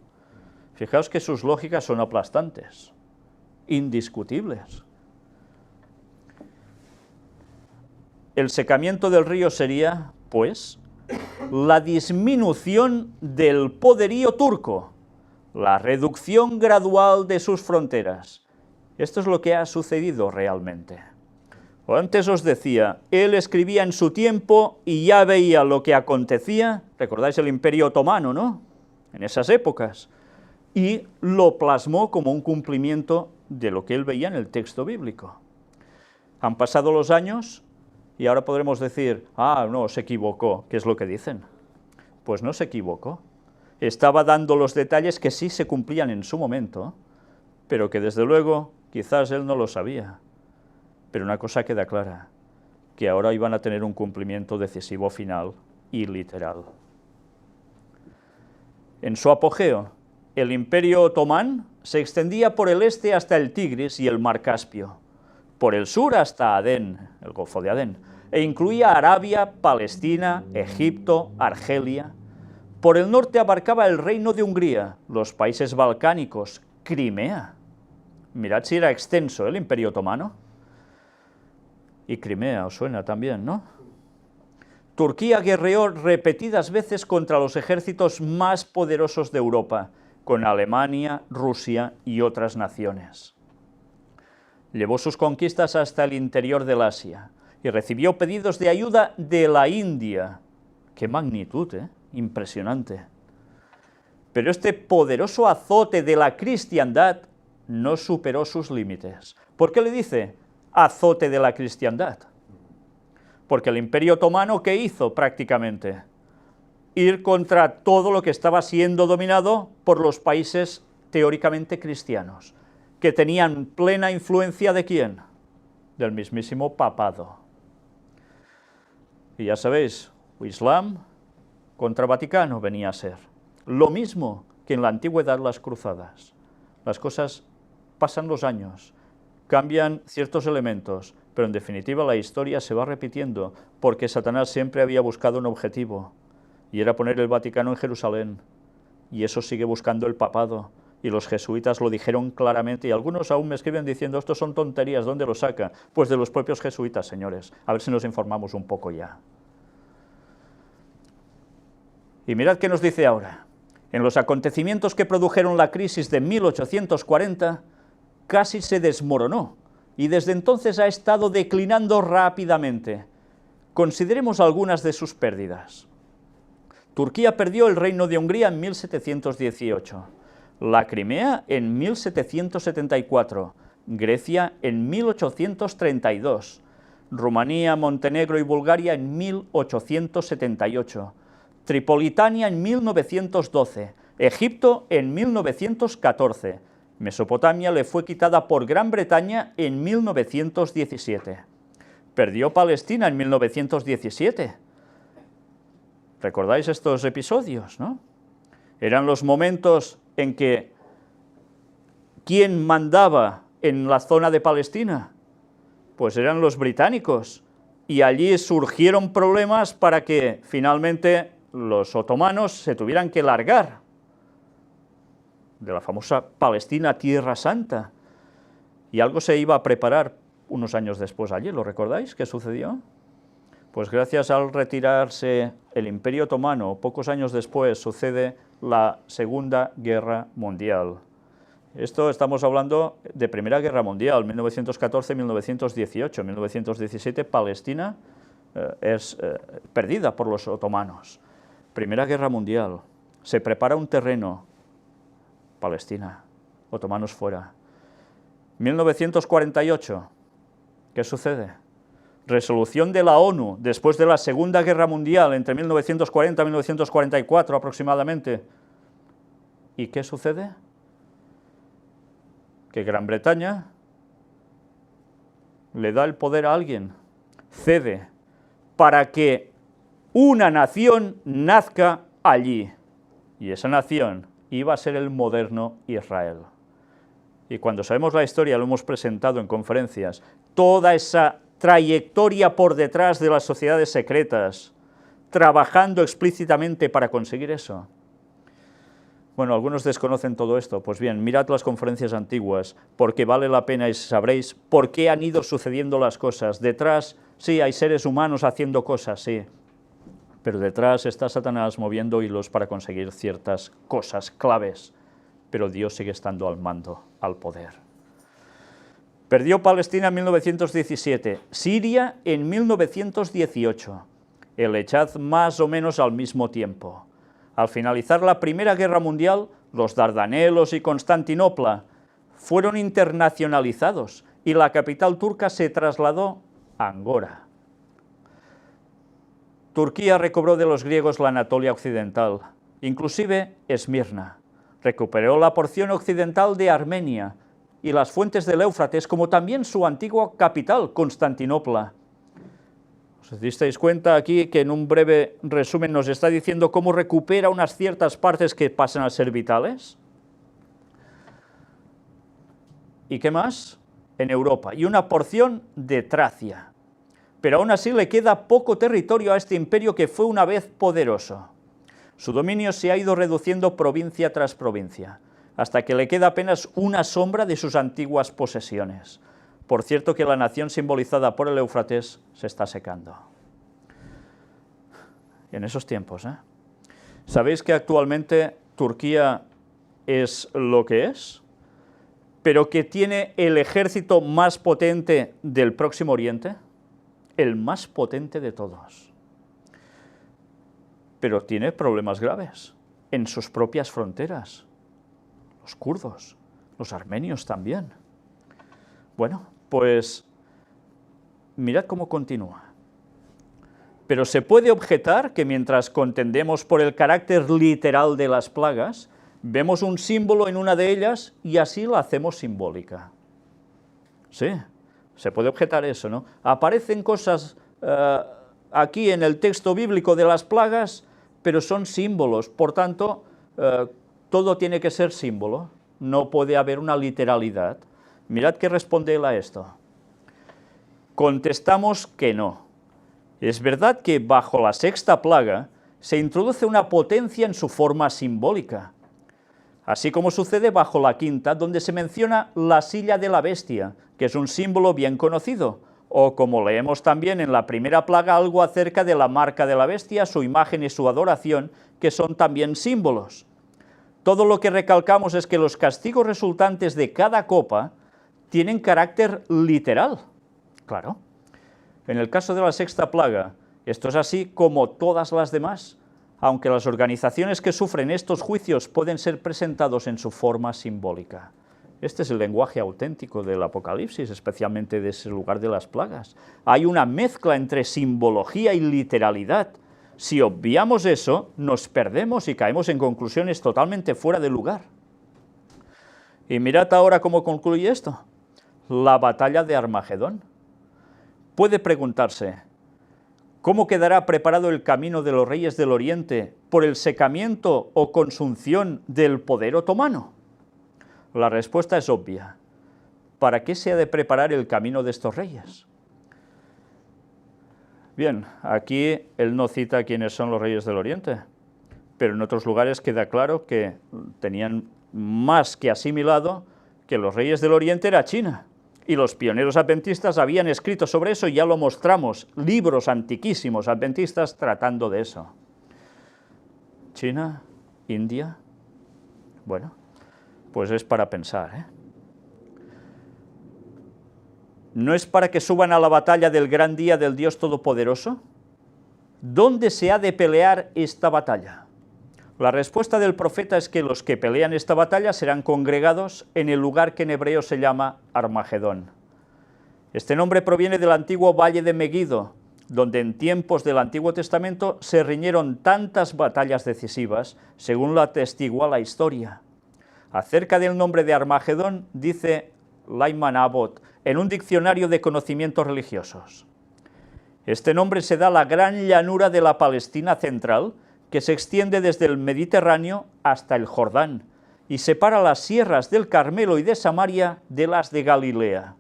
Fijaos que sus lógicas son aplastantes, indiscutibles. El secamiento del río sería, pues, la disminución del poderío turco, la reducción gradual de sus fronteras. Esto es lo que ha sucedido realmente. Antes os decía, él escribía en su tiempo y ya veía lo que acontecía, recordáis el Imperio Otomano, ¿no?, en esas épocas, y lo plasmó como un cumplimiento de lo que él veía en el texto bíblico. Han pasado los años y ahora podremos decir, no, se equivocó. ¿Qué es lo que dicen? Pues no se equivocó. Estaba dando los detalles que sí se cumplían en su momento, pero que desde luego quizás él no lo sabía. Pero una cosa queda clara, que ahora iban a tener un cumplimiento decisivo final y literal. En su apogeo, el Imperio Otomán se extendía por el este hasta el Tigris y el mar Caspio, por el sur hasta Adén, el Golfo de Adén, e incluía Arabia, Palestina, Egipto, Argelia. Por el norte abarcaba el reino de Hungría, los países balcánicos, Crimea. Mirad si era extenso el Imperio Otomano. Y Crimea, os suena también, ¿no? Turquía guerreó repetidas veces contra los ejércitos más poderosos de Europa, con Alemania, Rusia y otras naciones. Llevó sus conquistas hasta el interior del Asia y recibió pedidos de ayuda de la India. ¡Qué magnitud, eh! Impresionante. Pero este poderoso azote de la cristiandad no superó sus límites. ¿Por qué le dice azote de la cristiandad? Porque el Imperio Otomano, ¿qué hizo prácticamente? Ir contra todo lo que estaba siendo dominado por los países teóricamente cristianos, que tenían plena influencia ¿de quién? Del mismísimo papado. Y ya sabéis, Islam contra Vaticano venía a ser. Lo mismo que en la antigüedad las cruzadas. Las cosas pasan los años, cambian ciertos elementos, pero en definitiva la historia se va repitiendo, porque Satanás siempre había buscado un objetivo, y era poner el Vaticano en Jerusalén, y eso sigue buscando el papado, y los jesuitas lo dijeron claramente, y algunos aún me escriben diciendo, estos son tonterías, ¿dónde lo saca? Pues de los propios jesuitas, señores, a ver si nos informamos un poco ya. Y mirad qué nos dice ahora. En los acontecimientos que produjeron la crisis de 1840, casi se desmoronó, y desde entonces ha estado declinando rápidamente. Consideremos algunas de sus pérdidas. Turquía perdió el reino de Hungría en 1718, la Crimea en 1774, Grecia en 1832, Rumanía, Montenegro y Bulgaria en 1878, Tripolitania en 1912, Egipto en 1914, Mesopotamia le fue quitada por Gran Bretaña en 1917. Perdió Palestina en 1917. ¿Recordáis estos episodios, no? Eran los momentos en que ¿quién mandaba en la zona de Palestina? Pues eran los británicos, y allí surgieron problemas para que finalmente los otomanos se tuvieran que largar de la famosa Palestina, Tierra Santa, y algo se iba a preparar unos años después allí, ¿lo recordáis? ¿Qué sucedió? Pues gracias al retirarse el Imperio Otomano, pocos años después sucede la Segunda Guerra Mundial. Esto estamos hablando de Primera Guerra Mundial, 1914-1918, 1917 Palestina es perdida por los otomanos. Primera Guerra Mundial, se prepara un terreno, Palestina, otomanos fuera. 1948, ¿qué sucede? Resolución de la ONU, después de la Segunda Guerra Mundial, entre 1940 y 1944 aproximadamente. ¿Y qué sucede? Que Gran Bretaña le da el poder a alguien, cede, para que una nación nazca allí, y esa nación iba a ser el moderno Israel. Y cuando sabemos la historia, lo hemos presentado en conferencias, toda esa trayectoria por detrás de las sociedades secretas, trabajando explícitamente para conseguir eso. Bueno, algunos desconocen todo esto, pues bien, mirad las conferencias antiguas, porque vale la pena y sabréis por qué han ido sucediendo las cosas. Detrás, sí, hay seres humanos haciendo cosas, sí, pero detrás está Satanás moviendo hilos para conseguir ciertas cosas claves, pero Dios sigue estando al mando, al poder. Perdió Palestina en 1917, Siria en 1918, el Hejaz más o menos al mismo tiempo. Al finalizar la Primera Guerra Mundial, los Dardanelos y Constantinopla fueron internacionalizados y la capital turca se trasladó a Angora. Turquía recobró de los griegos la Anatolia occidental, inclusive Esmirna. Recuperó la porción occidental de Armenia y las fuentes del Éufrates, como también su antigua capital, Constantinopla. ¿Os disteis cuenta aquí que en un breve resumen nos está diciendo cómo recupera unas ciertas partes que pasan a ser vitales? ¿y qué más? En Europa, y una porción de Tracia. Pero aún así le queda poco territorio a este imperio que fue una vez poderoso. Su dominio se ha ido reduciendo provincia tras provincia, hasta que le queda apenas una sombra de sus antiguas posesiones. Por cierto que la nación simbolizada por el Éufrates se está secando. En esos tiempos, ¿eh? ¿Sabéis que actualmente Turquía es lo que es? Pero que tiene el ejército más potente del Próximo Oriente, el más potente de todos. Pero tiene problemas graves en sus propias fronteras. Los kurdos, los armenios también. Bueno, pues mirad cómo continúa. Pero se puede objetar que mientras contendemos por el carácter literal de las plagas, vemos un símbolo en una de ellas y así la hacemos simbólica. Sí, se puede objetar eso, ¿no? Aparecen cosas aquí en el texto bíblico de las plagas, pero son símbolos, por tanto, todo tiene que ser símbolo, no puede haber una literalidad. Mirad qué responde él a esto. Contestamos que no. Es verdad que bajo la sexta plaga se introduce una potencia en su forma simbólica, así como sucede bajo la quinta, donde se menciona la silla de la bestia, que es un símbolo bien conocido, o como leemos también en la primera plaga algo acerca de la marca de la bestia, su imagen y su adoración, que son también símbolos. Todo lo que recalcamos es que los castigos resultantes de cada copa tienen carácter literal. Claro. En el caso de la sexta plaga, esto es así como todas las demás, aunque las organizaciones que sufren estos juicios pueden ser presentados en su forma simbólica. Este es el lenguaje auténtico del Apocalipsis, especialmente de ese lugar de las plagas. Hay una mezcla entre simbología y literalidad. Si obviamos eso, nos perdemos y caemos en conclusiones totalmente fuera de lugar. Y mirad ahora cómo concluye esto. La batalla de Armagedón. Puede preguntarse, ¿cómo quedará preparado el camino de los reyes del Oriente por el secamiento o consunción del poder otomano? La respuesta es obvia. ¿Para qué se ha de preparar el camino de estos reyes? Bien, aquí él no cita quiénes son los reyes del Oriente, pero en otros lugares queda claro que tenían más que asimilado que los reyes del Oriente era China. Y los pioneros adventistas habían escrito sobre eso y ya lo mostramos, libros antiquísimos adventistas tratando de eso. China, India, bueno, pues es para pensar, ¿eh? ¿No es para que suban a la batalla del gran día del Dios Todopoderoso? ¿Dónde se ha de pelear esta batalla? La respuesta del profeta es que los que pelean esta batalla serán congregados en el lugar que en hebreo se llama Armagedón. Este nombre proviene del antiguo valle de Megido, donde en tiempos del Antiguo Testamento se riñeron tantas batallas decisivas, según lo atestigua la historia. Acerca del nombre de Armagedón, dice Lyman Abbott, en un diccionario de conocimientos religiosos. Este nombre se da a la gran llanura de la Palestina central, que se extiende desde el Mediterráneo hasta el Jordán, y separa las sierras del Carmelo y de Samaria de las de Galilea.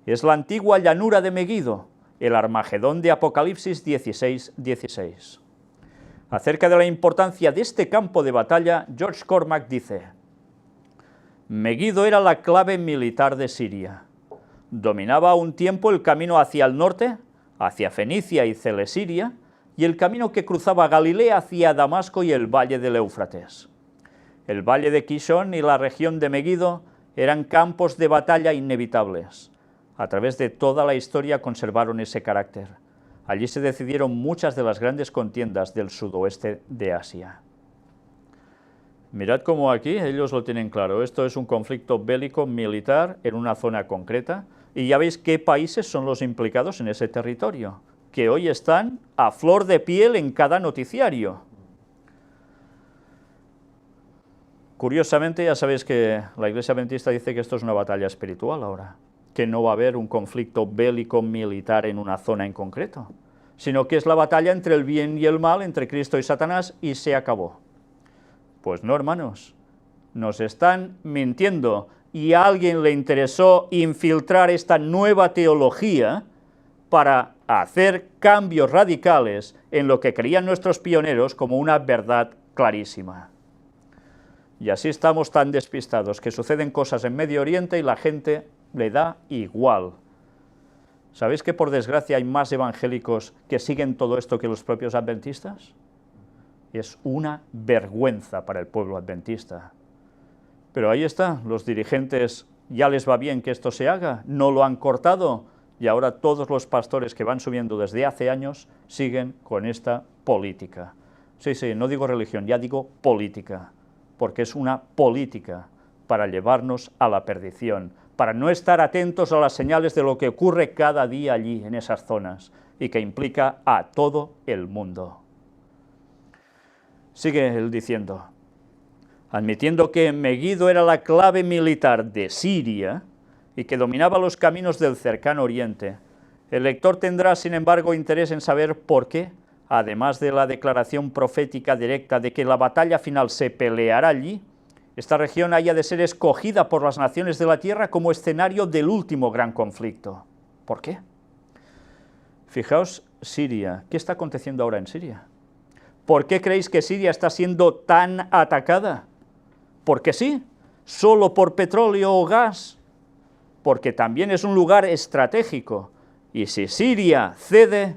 Es la antigua llanura de Megido, el Armagedón de Apocalipsis 16:16. Acerca de la importancia de este campo de batalla, George Cormack dice: Megido era la clave militar de Siria. Dominaba a un tiempo el camino hacia el norte, hacia Fenicia y Celesiria, y el camino que cruzaba Galilea hacia Damasco y el valle del Éufrates. El valle de Kishón y la región de Megido eran campos de batalla inevitables. A través de toda la historia conservaron ese carácter. Allí se decidieron muchas de las grandes contiendas del sudoeste de Asia. Mirad cómo aquí ellos lo tienen claro. Esto es un conflicto bélico militar en una zona concreta, y ya veis qué países son los implicados en ese territorio, que hoy están a flor de piel en cada noticiario. Curiosamente, ya sabéis que la Iglesia Adventista dice que esto es una batalla espiritual ahora, que no va a haber un conflicto bélico militar en una zona en concreto, sino que es la batalla entre el bien y el mal, entre Cristo y Satanás, y se acabó. Pues no, hermanos, nos están mintiendo. y a alguien le interesó infiltrar esta nueva teología para hacer cambios radicales en lo que creían nuestros pioneros como una verdad clarísima. Y así estamos tan despistados, que suceden cosas en Medio Oriente y la gente le da igual. ¿Sabéis que por desgracia hay más evangélicos que siguen todo esto que los propios adventistas? Es una vergüenza para el pueblo adventista. Pero ahí está, los dirigentes ya les va bien que esto se haga, no lo han cortado, y ahora todos los pastores que van subiendo desde hace años siguen con esta política. Sí, no digo religión, ya digo política, porque es una política para llevarnos a la perdición, para no estar atentos a las señales de lo que ocurre cada día allí, en esas zonas, y que implica a todo el mundo. Sigue él diciendo, admitiendo que Megiddo era la clave militar de Siria y que dominaba los caminos del cercano oriente, el lector tendrá, sin embargo, interés en saber por qué, además de la declaración profética directa de que la batalla final se peleará allí, esta región haya de ser escogida por las naciones de la tierra como escenario del último gran conflicto. ¿Por qué? Fijaos, Siria, ¿qué está aconteciendo ahora en Siria? ¿Por qué creéis que Siria está siendo tan atacada? Porque sí, solo por petróleo o gas, porque también es un lugar estratégico, y si Siria cede,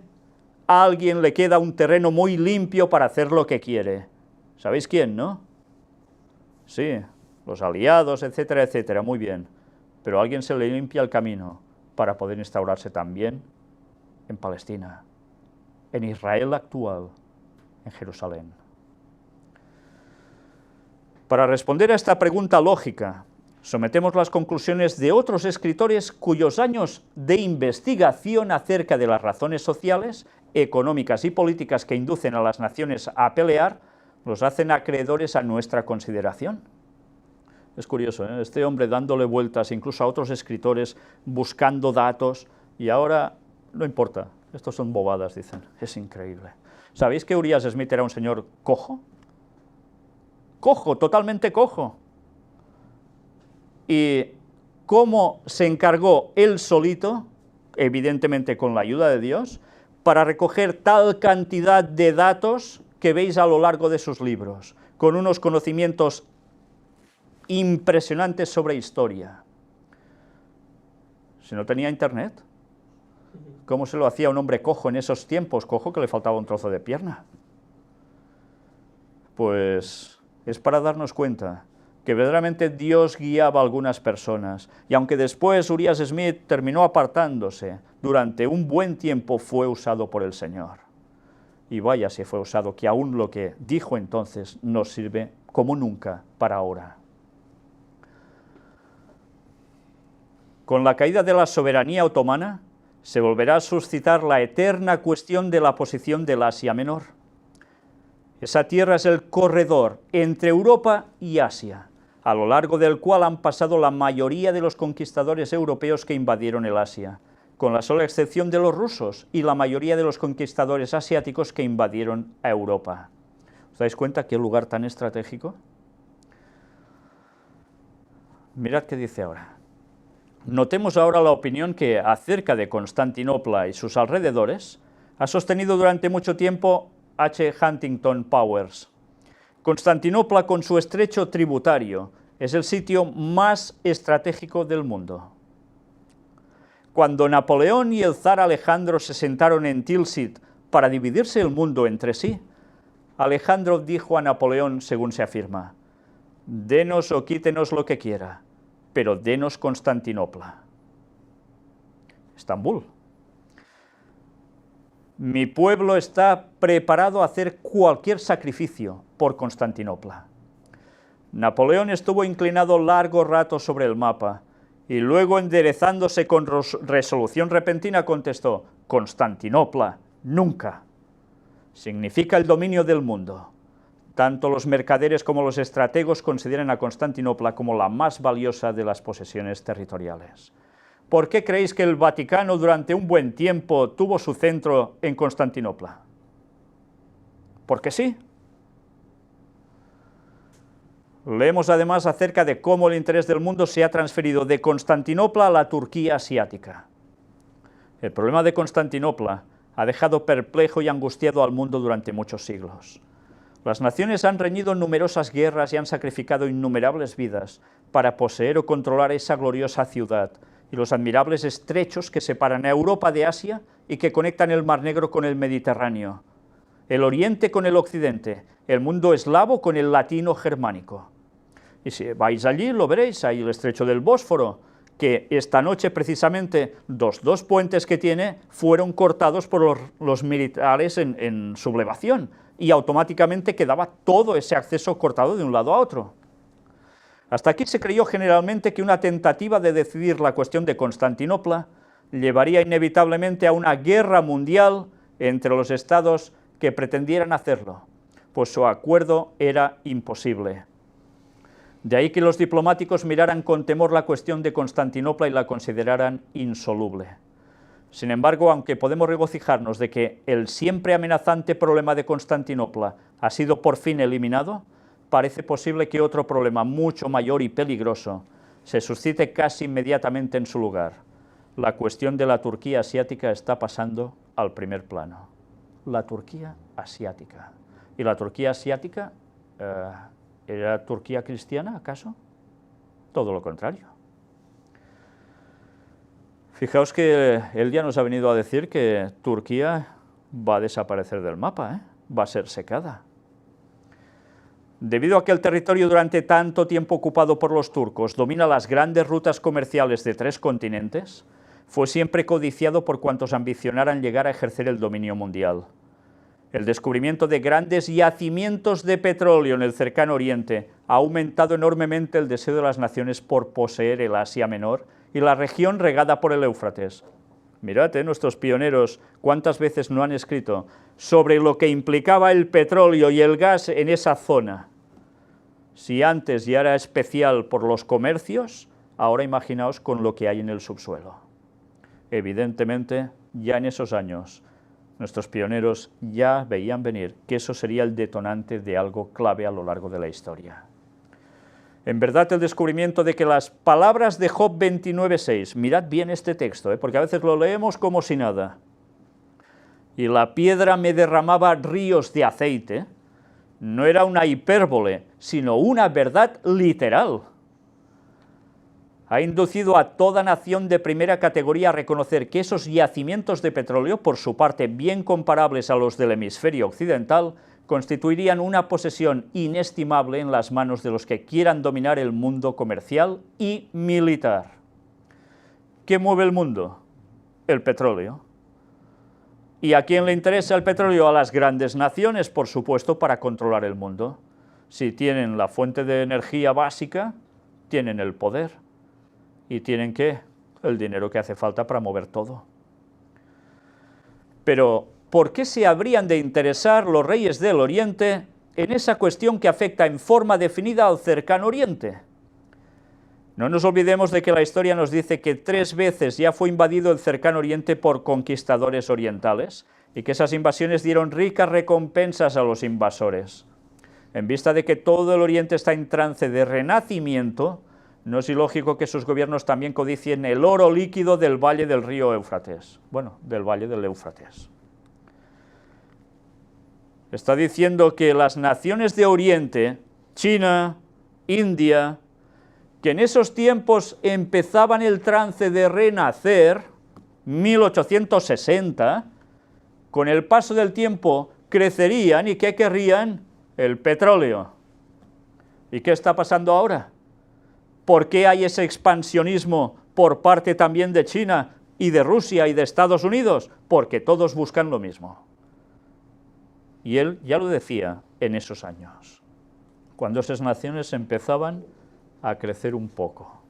a alguien le queda un terreno muy limpio para hacer lo que quiere. ¿Sabéis quién, no? Sí, los aliados, etcétera, etcétera, muy bien, pero a alguien se le limpia el camino para poder instaurarse también en Palestina, en Israel actual, en Jerusalén. Para responder a esta pregunta lógica, sometemos las conclusiones de otros escritores cuyos años de investigación acerca de las razones sociales, económicas y políticas que inducen a las naciones a pelear, los hacen acreedores a nuestra consideración. Es curioso, ¿eh? Este hombre dándole vueltas incluso a otros escritores, buscando datos, y ahora no importa, estos son bobadas, dicen, es increíble. ¿Sabéis que Urias Smith era un señor cojo? Cojo, totalmente cojo. Y cómo se encargó él solito, evidentemente con la ayuda de Dios, para recoger tal cantidad de datos que veis a lo largo de sus libros, con unos conocimientos impresionantes sobre historia. Si no tenía internet, ¿cómo se lo hacía un hombre cojo en esos tiempos? Cojo que le faltaba un trozo de pierna. Pues es para darnos cuenta que verdaderamente Dios guiaba a algunas personas, y aunque después Urias Smith terminó apartándose, durante un buen tiempo fue usado por el Señor. Y vaya si fue usado, que aún lo que dijo entonces nos sirve como nunca para ahora. Con la caída de la soberanía otomana, se volverá a suscitar la eterna cuestión de la posición del Asia Menor. Esa tierra es el corredor entre Europa y Asia, a lo largo del cual han pasado la mayoría de los conquistadores europeos que invadieron el Asia, con la sola excepción de los rusos y la mayoría de los conquistadores asiáticos que invadieron a Europa. ¿Os dais cuenta qué lugar tan estratégico? Mirad qué dice ahora. Notemos ahora la opinión que, acerca de Constantinopla y sus alrededores, ha sostenido durante mucho tiempo H. Huntington Powers. Constantinopla, con su estrecho tributario, es el sitio más estratégico del mundo. Cuando Napoleón y el zar Alejandro se sentaron en Tilsit para dividirse el mundo entre sí, Alejandro dijo a Napoleón, según se afirma, «Denos o quítenos lo que quiera, pero denos Constantinopla». Estambul. Mi pueblo está preparado a hacer cualquier sacrificio por Constantinopla. Napoleón estuvo inclinado largo rato sobre el mapa, y luego, enderezándose con resolución repentina, contestó, «Constantinopla, nunca. Significa el dominio del mundo. Tanto los mercaderes como los estrategos consideran a Constantinopla como la más valiosa de las posesiones territoriales». ¿Por qué creéis que el Vaticano durante un buen tiempo tuvo su centro en Constantinopla? ¿Porque sí? Leemos además acerca de cómo el interés del mundo se ha transferido de Constantinopla a la Turquía asiática. El problema de Constantinopla ha dejado perplejo y angustiado al mundo durante muchos siglos. Las naciones han reñido numerosas guerras y han sacrificado innumerables vidas para poseer o controlar esa gloriosa ciudad y los admirables estrechos que separan a Europa de Asia y que conectan el Mar Negro con el Mediterráneo, el Oriente con el Occidente, el mundo eslavo con el latino germánico. Y si vais allí lo veréis, hay el estrecho del Bósforo, que esta noche precisamente dos puentes que tiene fueron cortados por los militares en sublevación, y automáticamente quedaba todo ese acceso cortado de un lado a otro. Hasta aquí se creyó generalmente que una tentativa de decidir la cuestión de Constantinopla llevaría inevitablemente a una guerra mundial entre los estados que pretendieran hacerlo, pues su acuerdo era imposible. De ahí que los diplomáticos miraran con temor la cuestión de Constantinopla y la consideraran insoluble. Sin embargo, aunque podemos regocijarnos de que el siempre amenazante problema de Constantinopla ha sido por fin eliminado, parece posible que otro problema mucho mayor y peligroso se suscite casi inmediatamente en su lugar. La cuestión de la Turquía asiática está pasando al primer plano. La Turquía asiática. ¿Y la Turquía asiática era Turquía cristiana, acaso? Todo lo contrario. Fijaos que él ya nos ha venido a decir que Turquía va a desaparecer del mapa, va a ser secada. Debido a que el territorio durante tanto tiempo ocupado por los turcos domina las grandes rutas comerciales de 3 continentes, fue siempre codiciado por cuantos ambicionaran llegar a ejercer el dominio mundial. El descubrimiento de grandes yacimientos de petróleo en el cercano Oriente ha aumentado enormemente el deseo de las naciones por poseer el Asia Menor y la región regada por el Éufrates. Mirad, nuestros pioneros, cuántas veces no han escrito sobre lo que implicaba el petróleo y el gas en esa zona. Si antes ya era especial por los comercios, ahora imaginaos con lo que hay en el subsuelo. Evidentemente, ya en esos años, nuestros pioneros ya veían venir que eso sería el detonante de algo clave a lo largo de la historia. En verdad, el descubrimiento de que las palabras de Job 29:6, mirad bien este texto, porque a veces lo leemos como si nada, y la piedra me derramaba ríos de aceite, no era una hipérbole, sino una verdad literal. Ha inducido a toda nación de primera categoría a reconocer que esos yacimientos de petróleo, por su parte bien comparables a los del hemisferio occidental, constituirían una posesión inestimable en las manos de los que quieran dominar el mundo comercial y militar. ¿Qué mueve el mundo? El petróleo. ¿Y a quién le interesa el petróleo? A las grandes naciones, por supuesto, para controlar el mundo. Si tienen la fuente de energía básica, tienen el poder. ¿Y tienen qué? El dinero que hace falta para mover todo. Pero, ¿por qué se habrían de interesar los reyes del Oriente en esa cuestión que afecta en forma definida al cercano Oriente? No nos olvidemos de que la historia nos dice que 3 veces ya fue invadido el cercano Oriente por conquistadores orientales y que esas invasiones dieron ricas recompensas a los invasores. En vista de que todo el Oriente está en trance de renacimiento, no es ilógico que sus gobiernos también codicien el oro líquido del valle del río Éufrates. Bueno, del valle del Éufrates. Está diciendo que las naciones de Oriente, China, India, que en esos tiempos empezaban el trance de renacer, 1860, con el paso del tiempo crecerían y ¿qué querrían? El petróleo. ¿Y qué está pasando ahora? ¿Por qué hay ese expansionismo por parte también de China y de Rusia y de Estados Unidos? Porque todos buscan lo mismo. Y él ya lo decía en esos años, cuando esas naciones empezaban a crecer un poco.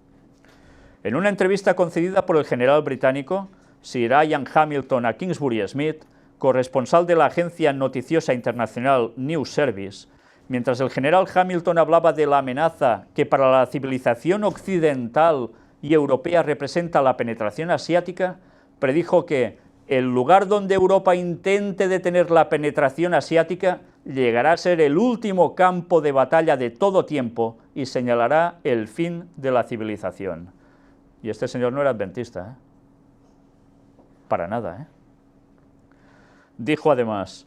En una entrevista concedida por el general británico Sir Ian Hamilton a Kingsbury Smith, corresponsal de la agencia noticiosa internacional News Service, mientras el general Hamilton hablaba de la amenaza que para la civilización occidental y europea representa la penetración asiática, predijo que el lugar donde Europa intente detener la penetración asiática llegará a ser el último campo de batalla de todo tiempo y señalará el fin de la civilización. Y este señor no era adventista, para nada. Dijo además: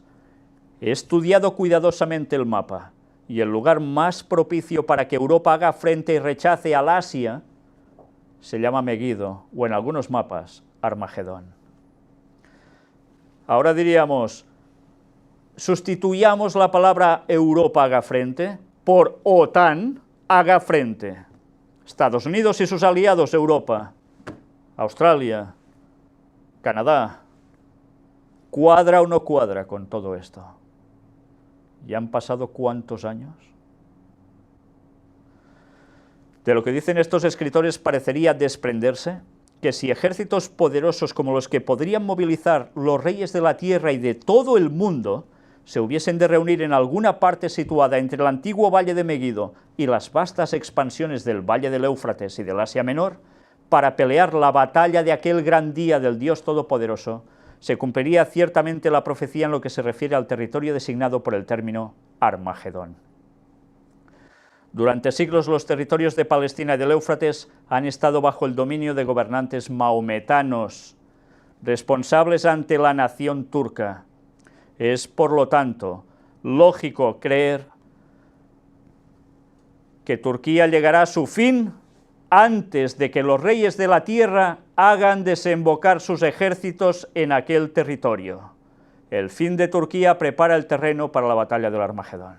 he estudiado cuidadosamente el mapa, y el lugar más propicio para que Europa haga frente y rechace al Asia se llama Meguido, o en algunos mapas, Armagedón. Ahora diríamos, sustituyamos la palabra Europa haga frente por OTAN haga frente. Estados Unidos y sus aliados, Europa, Australia, Canadá. ¿Cuadra o no cuadra con todo esto? ¿Ya han pasado cuántos años? De lo que dicen estos escritores parecería desprenderse que si ejércitos poderosos como los que podrían movilizar los reyes de la tierra y de todo el mundo se hubiesen de reunir en alguna parte situada entre el antiguo valle de Meguido y las vastas expansiones del valle del Éufrates y del Asia Menor, para pelear la batalla de aquel gran día del Dios Todopoderoso, se cumpliría ciertamente la profecía en lo que se refiere al territorio designado por el término Armagedón. Durante siglos los territorios de Palestina y del Éufrates han estado bajo el dominio de gobernantes maometanos, responsables ante la nación turca. Es, por lo tanto, lógico creer que Turquía llegará a su fin antes de que los reyes de la tierra hagan desembocar sus ejércitos en aquel territorio. El fin de Turquía prepara el terreno para la batalla del Armagedón.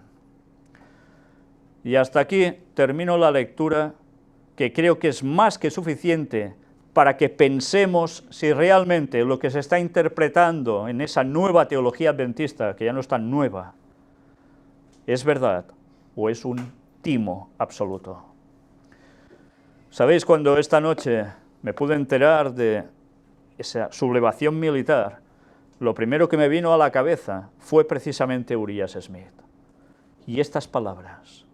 Y hasta aquí termino la lectura, que creo que es más que suficiente para que pensemos si realmente lo que se está interpretando en esa nueva teología adventista, que ya no es tan nueva, es verdad o es un timo absoluto. ¿Sabéis? Cuando esta noche me pude enterar de esa sublevación militar, lo primero que me vino a la cabeza fue precisamente Uriah Smith. Y estas palabras.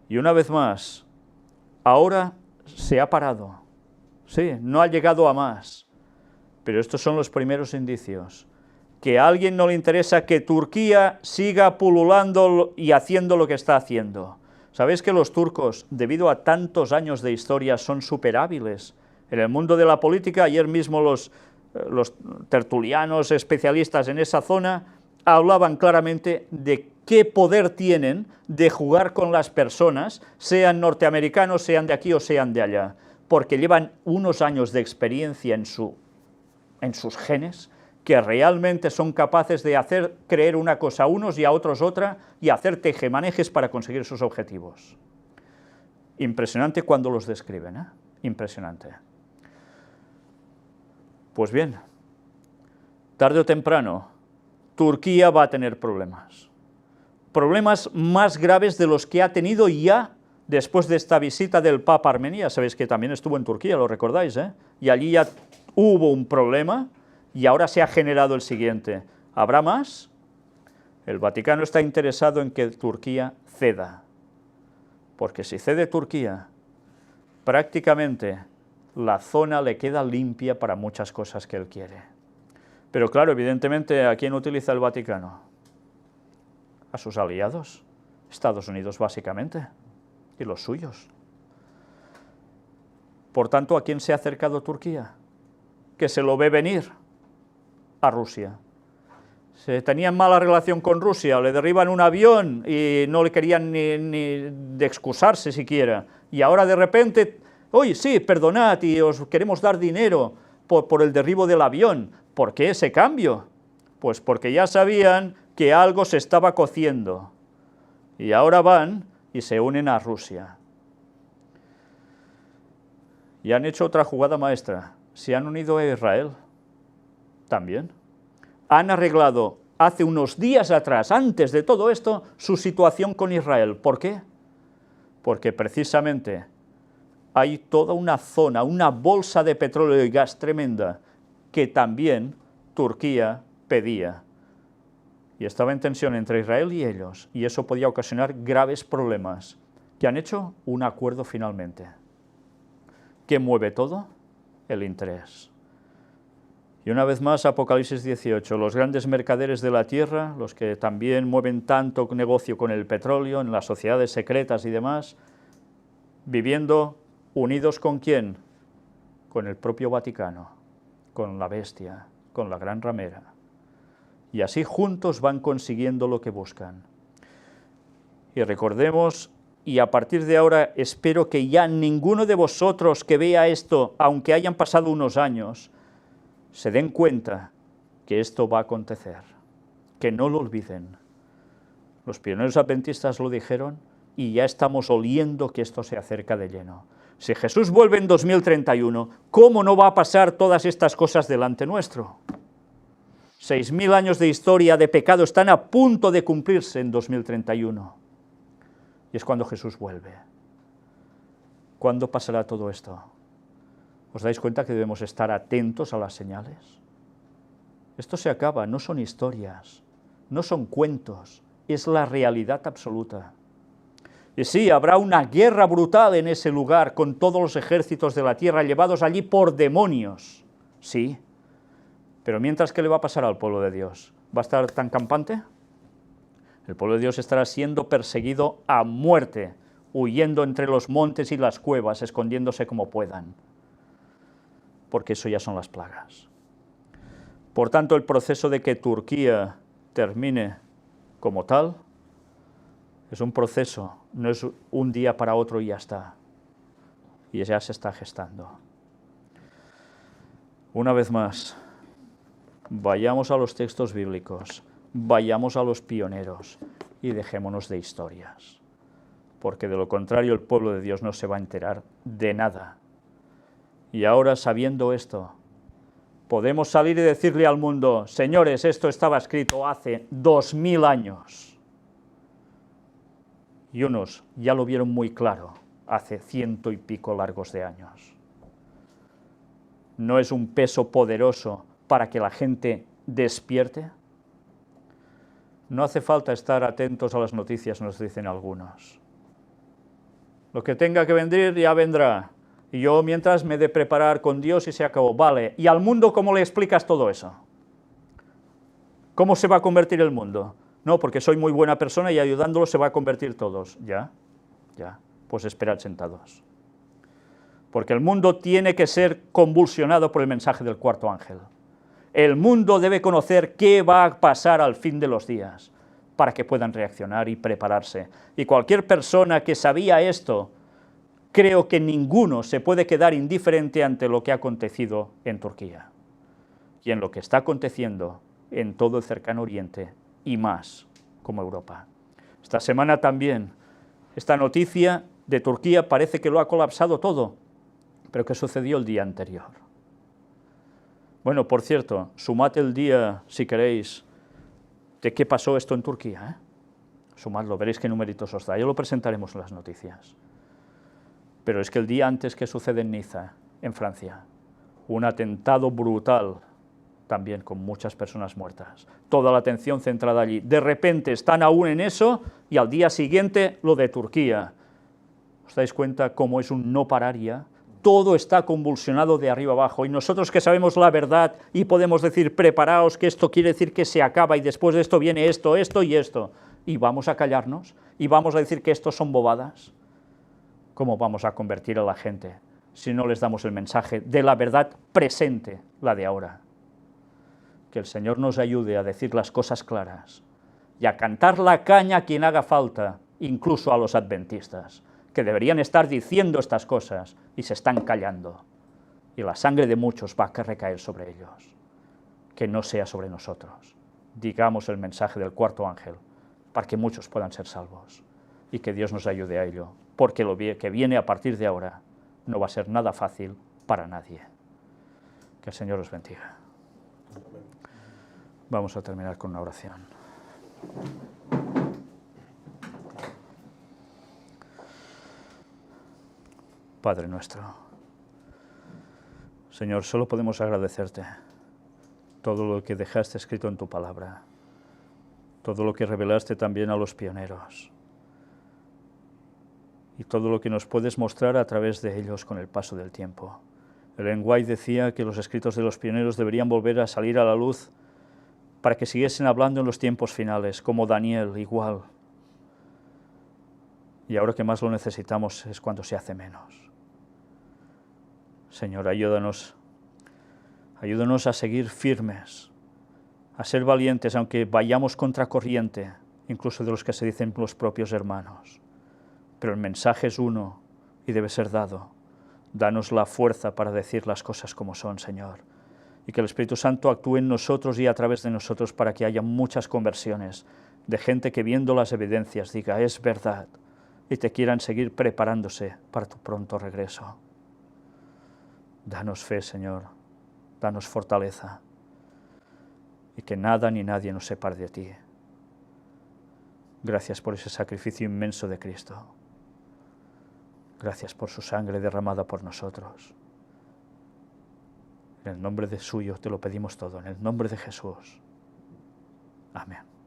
Y una vez más, ahora se ha parado. Sí, no ha llegado a más. Pero estos son los primeros indicios. Que a alguien no le interesa que Turquía siga pululando y haciendo lo que está haciendo. ¿Sabéis que los turcos, debido a tantos años de historia, son superhábiles? En el mundo de la política, ayer mismo los tertulianos especialistas en esa zona hablaban claramente de qué poder tienen de jugar con las personas, sean norteamericanos, sean de aquí o sean de allá, porque llevan unos años de experiencia en sus genes, que realmente son capaces de hacer creer una cosa a unos y a otros otra, y hacer tejemanejes para conseguir sus objetivos. Impresionante cuando los describen, ¿eh? Impresionante. Pues bien, tarde o temprano, Turquía va a tener problemas. Problemas más graves de los que ha tenido ya después de esta visita del Papa a Armenia. Sabéis que también estuvo en Turquía, lo recordáis, ¿eh? Y allí ya hubo un problema, y ahora se ha generado el siguiente. ¿Habrá más? El Vaticano está interesado en que Turquía ceda, porque si cede Turquía, prácticamente la zona le queda limpia para muchas cosas que él quiere. Pero claro, evidentemente, ¿a quién utiliza el Vaticano? A sus aliados, Estados Unidos básicamente, y los suyos. Por tanto, ¿a quién se ha acercado Turquía? Que se lo ve venir. A Rusia. Se tenían mala relación con Rusia, le derriban un avión y no le querían ni de excusarse siquiera, y ahora de repente, oye, sí, perdonad y os queremos dar dinero por el derribo del avión. ¿Por qué ese cambio? Pues porque ya sabían que algo se estaba cociendo, y ahora van y se unen a Rusia. Y han hecho otra jugada maestra, se han unido a Israel. También han arreglado hace unos días atrás, antes de todo esto, su situación con Israel. ¿Por qué? Porque precisamente hay toda una zona, una bolsa de petróleo y gas tremenda que también Turquía pedía. Y estaba en tensión entre Israel y ellos, y eso podía ocasionar graves problemas. ¿Qué han hecho? Un acuerdo finalmente. ¿Qué mueve todo? El interés. Y una vez más, Apocalipsis 18, los grandes mercaderes de la tierra, los que también mueven tanto negocio con el petróleo, en las sociedades secretas y demás, viviendo unidos ¿con quién? Con el propio Vaticano, con la bestia, con la gran ramera. Y así juntos van consiguiendo lo que buscan. Y recordemos, y a partir de ahora espero que ya ninguno de vosotros que vea esto, aunque hayan pasado unos años, se den cuenta que esto va a acontecer, que no lo olviden. Los pioneros adventistas lo dijeron y ya estamos oliendo que esto se acerca de lleno. Si Jesús vuelve en 2031, ¿cómo no va a pasar todas estas cosas delante nuestro? 6.000 años de historia de pecado están a punto de cumplirse en 2031. Y es cuando Jesús vuelve. ¿Cuándo pasará todo esto? ¿Os dais cuenta que debemos estar atentos a las señales? Esto se acaba, no son historias, no son cuentos, es la realidad absoluta. Y sí, habrá una guerra brutal en ese lugar con todos los ejércitos de la tierra llevados allí por demonios. Sí, pero mientras, ¿qué le va a pasar al pueblo de Dios? ¿Va a estar tan campante? El pueblo de Dios estará siendo perseguido a muerte, huyendo entre los montes y las cuevas, escondiéndose como puedan, porque eso ya son las plagas. Por tanto, el proceso de que Turquía termine como tal es un proceso, no es un día para otro y ya está. Y ya se está gestando. Una vez más, vayamos a los textos bíblicos, vayamos a los pioneros y dejémonos de historias, porque de lo contrario el pueblo de Dios no se va a enterar de nada. Y ahora, sabiendo esto, podemos salir y decirle al mundo: señores, esto estaba escrito hace 2000 años. Y unos ya lo vieron muy claro hace 100 y pico largos de años. ¿No es un peso poderoso para que la gente despierte? No hace falta estar atentos a las noticias, nos dicen algunos. Lo que tenga que venir ya vendrá. Y yo mientras me he de preparar con Dios y se acabó. Vale, ¿y al mundo cómo le explicas todo eso? ¿Cómo se va a convertir el mundo? No, porque soy muy buena persona y ayudándolo se va a convertir todos. Ya, pues esperad sentados. Porque el mundo tiene que ser convulsionado por el mensaje del cuarto ángel. El mundo debe conocer qué va a pasar al fin de los días, para que puedan reaccionar y prepararse. Y cualquier persona que sabía esto, creo que ninguno se puede quedar indiferente ante lo que ha acontecido en Turquía y en lo que está aconteciendo en todo el cercano Oriente y más como Europa. Esta semana también, esta noticia de Turquía parece que lo ha colapsado todo, pero ¿qué sucedió el día anterior? Bueno, por cierto, sumad el día, si queréis, de qué pasó esto en Turquía, Sumadlo, veréis qué numeritos os da, ya lo presentaremos en las noticias. Pero es que el día antes que sucede en Niza, en Francia, un atentado brutal, también con muchas personas muertas, toda la atención centrada allí. De repente están aún en eso y al día siguiente lo de Turquía. ¿Os dais cuenta cómo es un no parar ya? Todo está convulsionado de arriba abajo y nosotros que sabemos la verdad y podemos decir: preparaos, que esto quiere decir que se acaba y después de esto viene esto, esto y esto, y vamos a callarnos y vamos a decir que esto son bobadas. ¿Cómo vamos a convertir a la gente si no les damos el mensaje de la verdad presente, la de ahora? Que el Señor nos ayude a decir las cosas claras y a cantar la caña a quien haga falta, incluso a los adventistas, que deberían estar diciendo estas cosas y se están callando. Y la sangre de muchos va a recaer sobre ellos. Que no sea sobre nosotros. Digamos el mensaje del cuarto ángel para que muchos puedan ser salvos. Y que Dios nos ayude a ello, porque lo que viene a partir de ahora no va a ser nada fácil para nadie. Que el Señor os bendiga. Vamos a terminar con una oración. Padre nuestro, Señor, solo podemos agradecerte todo lo que dejaste escrito en tu palabra, todo lo que revelaste también a los pioneros y todo lo que nos puedes mostrar a través de ellos con el paso del tiempo. Ellen White decía que los escritos de los pioneros deberían volver a salir a la luz para que siguiesen hablando en los tiempos finales, como Daniel, igual. Y ahora que más lo necesitamos es cuando se hace menos. Señor, ayúdanos a seguir firmes, a ser valientes, aunque vayamos contracorriente, incluso de los que se dicen los propios hermanos. Pero el mensaje es uno y debe ser dado. Danos la fuerza para decir las cosas como son, Señor. Y que el Espíritu Santo actúe en nosotros y a través de nosotros para que haya muchas conversiones de gente que viendo las evidencias diga, es verdad, y te quieran seguir preparándose para tu pronto regreso. Danos fe, Señor, danos fortaleza, y que nada ni nadie nos separe de ti. Gracias por ese sacrificio inmenso de Cristo. Gracias por su sangre derramada por nosotros. En el nombre de suyo te lo pedimos todo, en el nombre de Jesús. Amén.